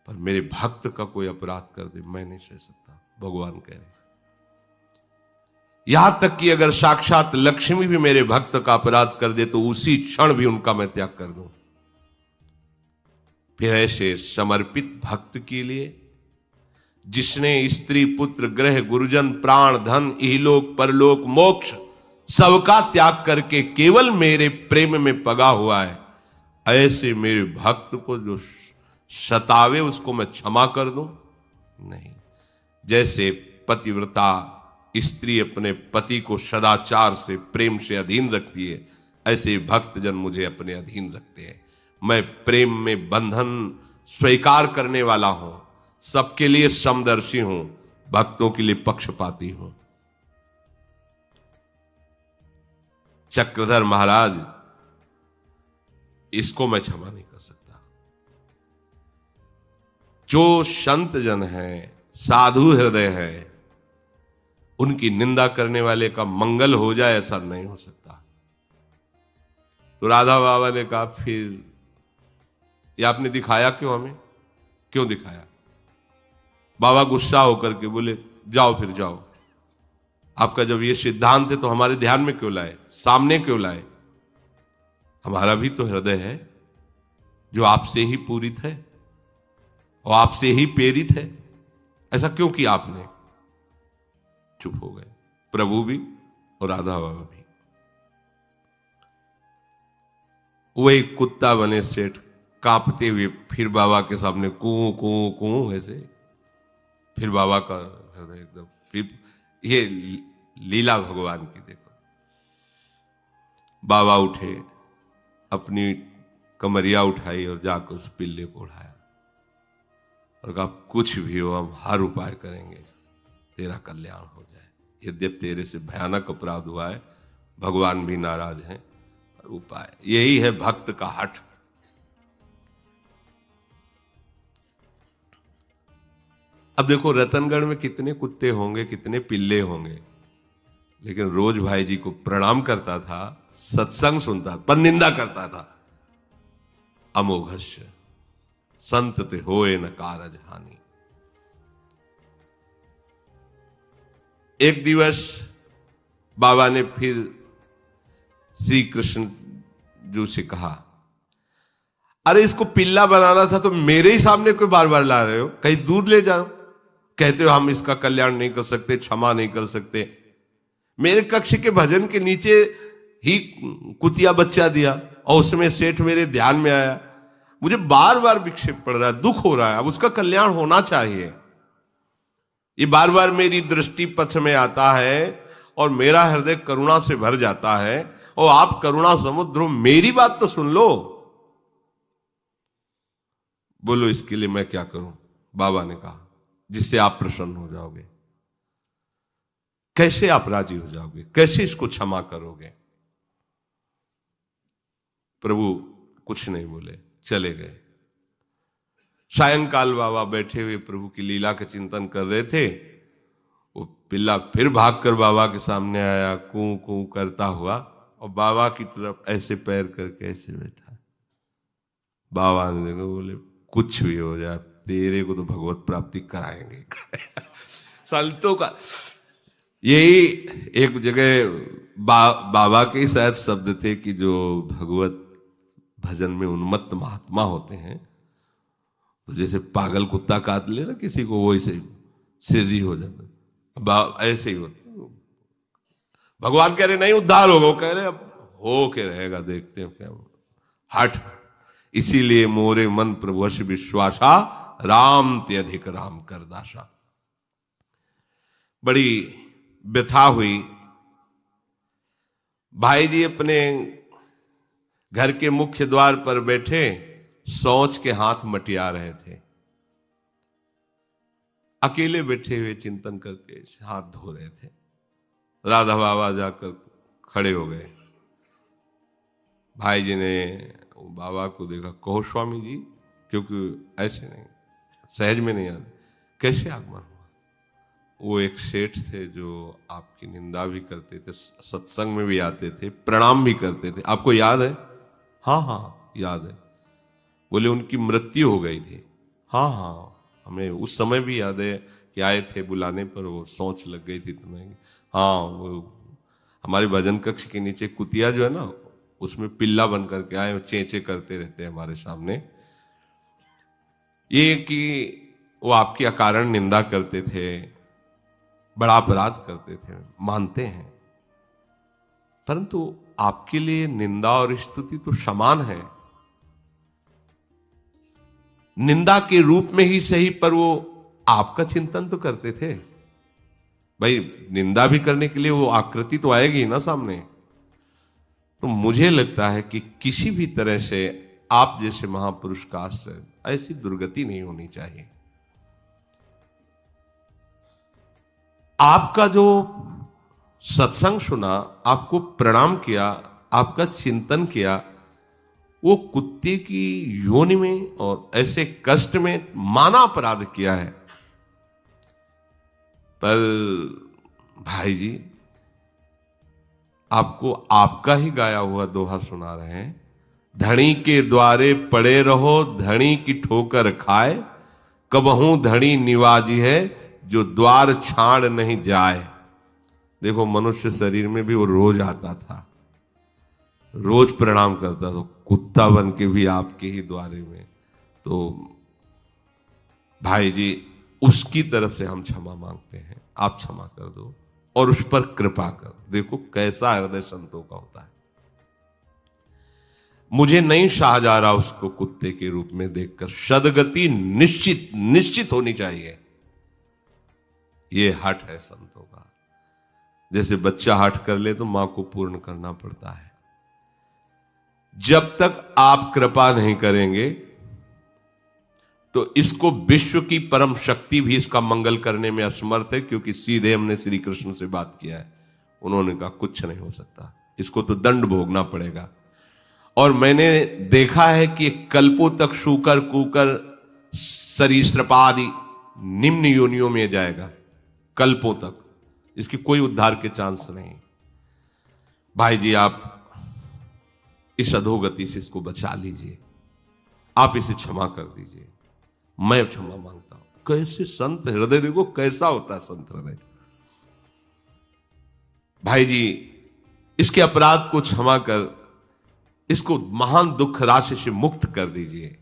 पर मेरे भक्त का कोई अपराध कर दे, मैं नहीं सह सकता। भगवान कह रहे, यहां तक कि अगर साक्षात लक्ष्मी भी मेरे भक्त का अपराध कर दे तो उसी क्षण भी उनका मैं त्याग कर दूं। फिर ऐसे समर्पित भक्त के लिए, जिसने स्त्री पुत्र ग्रह गुरुजन प्राण धन इहलोक परलोक मोक्ष सबका त्याग करके केवल मेरे प्रेम में पगा हुआ है, ऐसे मेरे भक्त को जो सतावे उसको मैं क्षमा कर दूं? नहीं। जैसे पतिव्रता स्त्री अपने पति को सदाचार से प्रेम से अधीन रखती है, ऐसे भक्तजन मुझे अपने अधीन रखते हैं। मैं प्रेम में बंधन स्वीकार करने वाला हूं, सबके लिए समदर्शी हूं, भक्तों के लिए पक्षपाती हूं। चक्रधर महाराज, इसको मैं क्षमा नहीं कर सकता। जो संत जन है, साधु हृदय है, उनकी निंदा करने वाले का मंगल हो जाए, ऐसा नहीं हो सकता। तो राधा बाबा ने कहा फिर ये आपने दिखाया क्यों हमें? क्यों दिखाया? बाबा गुस्सा होकर के बोले जाओ, फिर जाओ। आपका जब ये सिद्धांत है तो हमारे ध्यान में क्यों लाए, सामने क्यों लाए? हमारा भी तो हृदय है जो आपसे ही पूरित है और आपसे ही प्रेरित है, ऐसा क्यों किया आपने? चुप हो गए, प्रभु भी और राधा बाबा भी। वो एक कुत्ता बने सेठ, कांपते हुए फिर बाबा के सामने कूं कूं कूं ऐसे, फिर बाबा का हृदय एकदम, फिर ये लीला भगवान की देखो। बाबा उठे, अपनी कमरिया उठाई और जाकर उस पिल्ले को उठाया और कहा कुछ भी हो, हम हर उपाय करेंगे तेरा कल्याण हो जाए। यद्यप तेरे से भयानक अपराध हुआ है, भगवान भी नाराज हैं, पर उपाय यही है भक्त का हठ। अब देखो रतनगढ़ में कितने कुत्ते होंगे, कितने पिल्ले होंगे, लेकिन रोज भाई जी को प्रणाम करता था, सत्संग सुनता पर निंदा करता था। अमोघस्य संत ते होए न कारज हानि। एक दिवस बाबा ने फिर श्री कृष्ण जी से कहा, अरे इसको पिल्ला बनाना था तो मेरे ही सामने कोई बार बार ला रहे हो, कहीं दूर ले जाओ। कहते हो हम इसका कल्याण नहीं कर सकते, क्षमा नहीं कर सकते। मेरे कक्ष के भजन के नीचे ही कुतिया बच्चा दिया और उसमें सेठ मेरे ध्यान में आया, मुझे बार बार विक्षेप पड़ रहा है, दुख हो रहा है, अब उसका कल्याण होना चाहिए। ये बार बार मेरी दृष्टि पथ में आता है और मेरा हृदय करुणा से भर जाता है, और आप करुणा समुद्र हो, मेरी बात तो सुन लो। बोलो इसके लिए मैं क्या करूं? बाबा ने कहा जिससे आप प्रसन्न हो जाओगे। कैसे आप राजी हो जाओगे, कैसे इसको क्षमा करोगे? प्रभु कुछ नहीं बोले, चले गए। सायंकाल बाबा बैठे हुए प्रभु की लीला का चिंतन कर रहे थे। वो पिल्ला फिर भागकर बाबा के सामने आया, कू कू करता हुआ, और बाबा की तरफ ऐसे पैर करके ऐसे बैठा। बाबा ने देखो, बोले कुछ भी हो जाए तेरे को तो भगवत प्राप्ति कराएंगे। संतों का यही एक जगह बाबा के शायद शब्द थे कि जो भगवत भजन में उन्मत्त महात्मा होते हैं, तो जैसे पागल कुत्ता काट ले ना किसी को, वो ऐसे सीधी हो जाता, ऐसे ही होता। भगवान कह रहे नहीं उद्धार होगा, वो कह रहे अब हो के रहेगा, देखते हैं क्या हट। इसीलिए मोरे मन प्रभुवश विश्वासा, राम ते अधिक राम कर दासा। बड़ी व्यथा हुई। भाई जी अपने घर के मुख्य द्वार पर बैठे सोच के हाथ मटिया रहे थे। अकेले बैठे हुए चिंतन करते हाथ धो रहे थे। राधा बाबा जाकर खड़े हो गए। भाई जी ने बाबा को देखा, कहो स्वामी जी, क्योंकि ऐसे नहीं, सहज में नहीं आते, कैसे आगमन हुआ? वो एक सेठ थे जो आपकी निंदा भी करते थे, सत्संग में भी आते थे, प्रणाम भी करते थे, आपको याद है? हाँ हाँ याद है। बोले उनकी मृत्यु हो गई थी। हाँ हाँ हमें उस समय भी याद है कि आए थे बुलाने पर, वो सोच लग गई थी तुम्हें। हाँ वो हमारे भजन कक्ष के नीचे कुतिया जो है ना, उसमें पिल्ला बन करके आए, चेंचे करते रहते हैं हमारे सामने। ये कि वो आपकी अकारण निंदा करते थे, बड़ा अपराध करते थे, मानते हैं, परंतु आपके लिए निंदा और स्तुति तो समान है। निंदा के रूप में ही सही, पर वो आपका चिंतन तो करते थे। भाई निंदा भी करने के लिए वो आकृति तो आएगी ना सामने। तो मुझे लगता है कि किसी भी तरह से आप जैसे महापुरुष का आश्रय, ऐसी दुर्गति नहीं होनी चाहिए। आपका जो सत्संग सुना, आपको प्रणाम किया, आपका चिंतन किया, वो कुत्ते की योनि में और ऐसे कष्ट में माना अपराध किया है। पर भाई जी आपको आपका ही गाया हुआ दोहा सुना रहे हैं, धनी के द्वारे पड़े रहो, धनी की ठोकर खाए, कबहू धनी निवाजी है, जो द्वार छाड़ नहीं जाए। देखो मनुष्य शरीर में भी वो रोज आता था, रोज प्रणाम करता था, कुत्ता बन के भी आपके ही द्वारे में। तो भाई जी उसकी तरफ से हम क्षमा मांगते हैं, आप क्षमा कर दो और उस पर कृपा कर। देखो कैसा हृदय संतों का होता है। मुझे नहीं शाह जा रहा उसको कुत्ते के रूप में देखकर, सदगति निश्चित निश्चित होनी चाहिए। ये हठ है संतों का। जैसे बच्चा हठ कर ले तो मां को पूर्ण करना पड़ता है, जब तक आप कृपा नहीं करेंगे तो इसको विश्व की परम शक्ति भी इसका मंगल करने में असमर्थ है, क्योंकि सीधे हमने श्री कृष्ण से बात किया है। उन्होंने कहा कुछ नहीं हो सकता, इसको तो दंड भोगना पड़ेगा। और मैंने देखा है कि कल्पों तक शूकर कूकर सरीसृपादि निम्न योनियों में जाएगा, कल्पों तक, इसकी कोई उद्धार के चांस नहीं। भाई जी आप इस अधोगति से इसको बचा लीजिए, आप इसे क्षमा कर दीजिए, मैं क्षमा मांगता हूं। कैसे संत हृदय, देखो कैसा होता है संत हृदय। भाई जी इसके अपराध को क्षमा कर इसको महान दुख राशि से मुक्त कर दीजिए,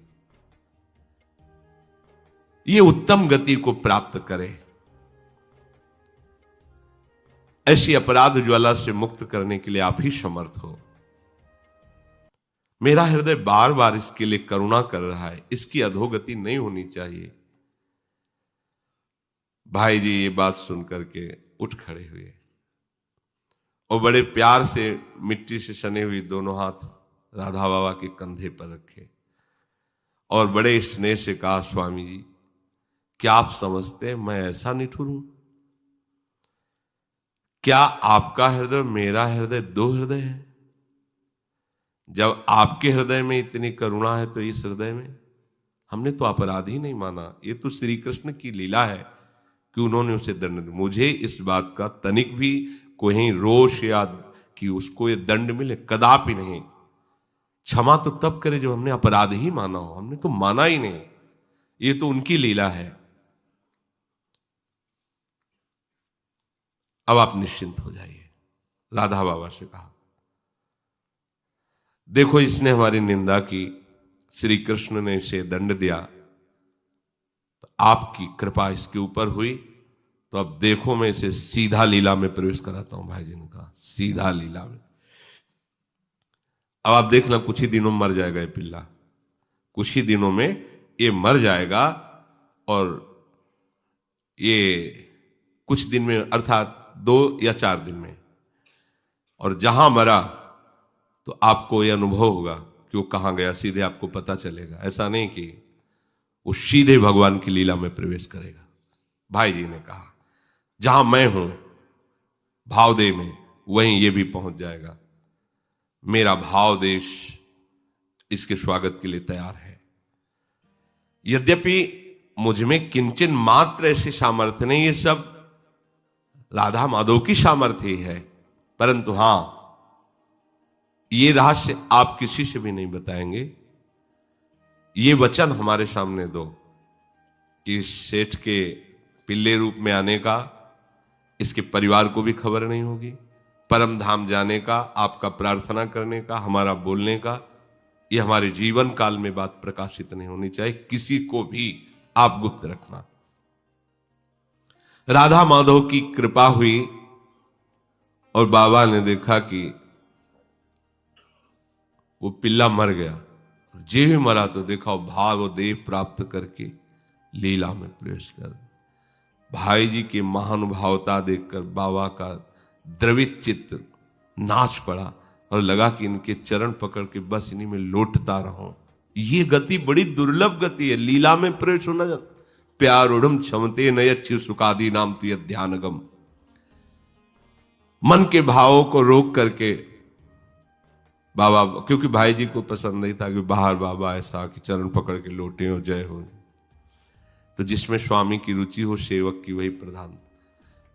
ये उत्तम गति को प्राप्त करे। ऐसी अपराध ज्वाला से मुक्त करने के लिए आप ही समर्थ हो। मेरा हृदय बार बार इसके लिए करुणा कर रहा है, इसकी अधोगति नहीं होनी चाहिए। भाई जी ये बात सुनकर के उठ खड़े हुए और बड़े प्यार से मिट्टी से सने हुई दोनों हाथ राधा बाबा के कंधे पर रखे और बड़े स्नेह से कहा, स्वामी जी क्या आप समझते हैं मैं ऐसा निठुर हूं? क्या आपका हृदय मेरा हृदय दो हृदय है? जब आपके हृदय में इतनी करुणा है तो इस हृदय में हमने तो अपराध ही नहीं माना। ये तो श्री कृष्ण की लीला है कि उन्होंने उसे दंड दिया। मुझे इस बात का तनिक भी कोई रोष या कि उसको ये दंड मिले, कदापि नहीं। क्षमा तो तब करे जब हमने अपराध ही माना हो, हमने तो माना ही नहीं। ये तो उनकी लीला है। अब आप निश्चिंत हो जाइए। राधा बाबा से कहा, देखो इसने हमारी निंदा की, श्री कृष्ण ने इसे दंड दिया, तो आपकी कृपा इसके ऊपर हुई, तो अब देखो मैं इसे सीधा लीला में प्रवेश कराता हूं। भाई जी ने कहा सीधा लीला में। अब आप देखना कुछ ही दिनों में मर जाएगा ये पिल्ला, कुछ ही दिनों में ये मर जाएगा। और ये कुछ दिन में अर्थात 2 या 4 दिन में, और जहां मरा तो आपको यह अनुभव होगा कि वो कहां गया, सीधे आपको पता चलेगा। ऐसा नहीं कि वो सीधे भगवान की लीला में प्रवेश करेगा। भाई जी ने कहा जहां मैं हूं भावदेव में, वहीं ये भी पहुंच जाएगा। मेरा भाव देश इसके स्वागत के लिए तैयार है। यद्यपि मुझ में किंचन मात्र ऐसी सामर्थ्य नहीं, ये सब राधा माधव की सामर्थ्य ही है, परंतु हां ये रहस्य आप किसी से भी नहीं बताएंगे। ये वचन हमारे सामने दो कि सेठ के पिल्ले रूप में आने का इसके परिवार को भी खबर नहीं होगी, परम धाम जाने का, आपका प्रार्थना करने का, हमारा बोलने का, ये हमारे जीवन काल में बात प्रकाशित नहीं होनी चाहिए। किसी को भी आप गुप्त रखना। राधा माधव की कृपा हुई और बाबा ने देखा कि वो पिल्ला मर गया। जे भी मरा तो देखा भाव देव प्राप्त करके लीला में प्रवेश कर। भाई जी की महानुभावता देखकर बाबा का द्रवित चित्त नाच पड़ा और लगा कि इनके चरण पकड़ के बस इन्हीं में लौटता रहूं। ये गति बड़ी दुर्लभ गति है, लीला में प्रवेश होना। प्यारूढ़ क्षमते नयच्छु सुखादि नाम तुय ध्यानगम। मन के भावों को रोक करके बाबा, क्योंकि भाई जी को पसंद नहीं था कि बाहर बाबा ऐसा कि चरण पकड़ के लौटे हो, जय हो। तो जिसमें स्वामी की रुचि हो सेवक की वही प्रधान।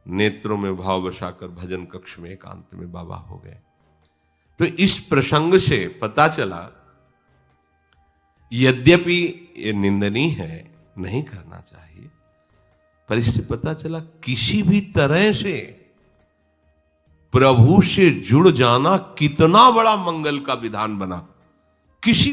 नेत्रों में भाव बसाकर भजन कक्ष में एकांत में बाबा हो गए। तो इस प्रसंग से पता चला, यद्यपि ये निंदनीय है, नहीं करना चाहिए, पर इससे पता चला किसी भी तरह से प्रभु से जुड़ जाना कितना बड़ा मंगल का विधान बना। किसी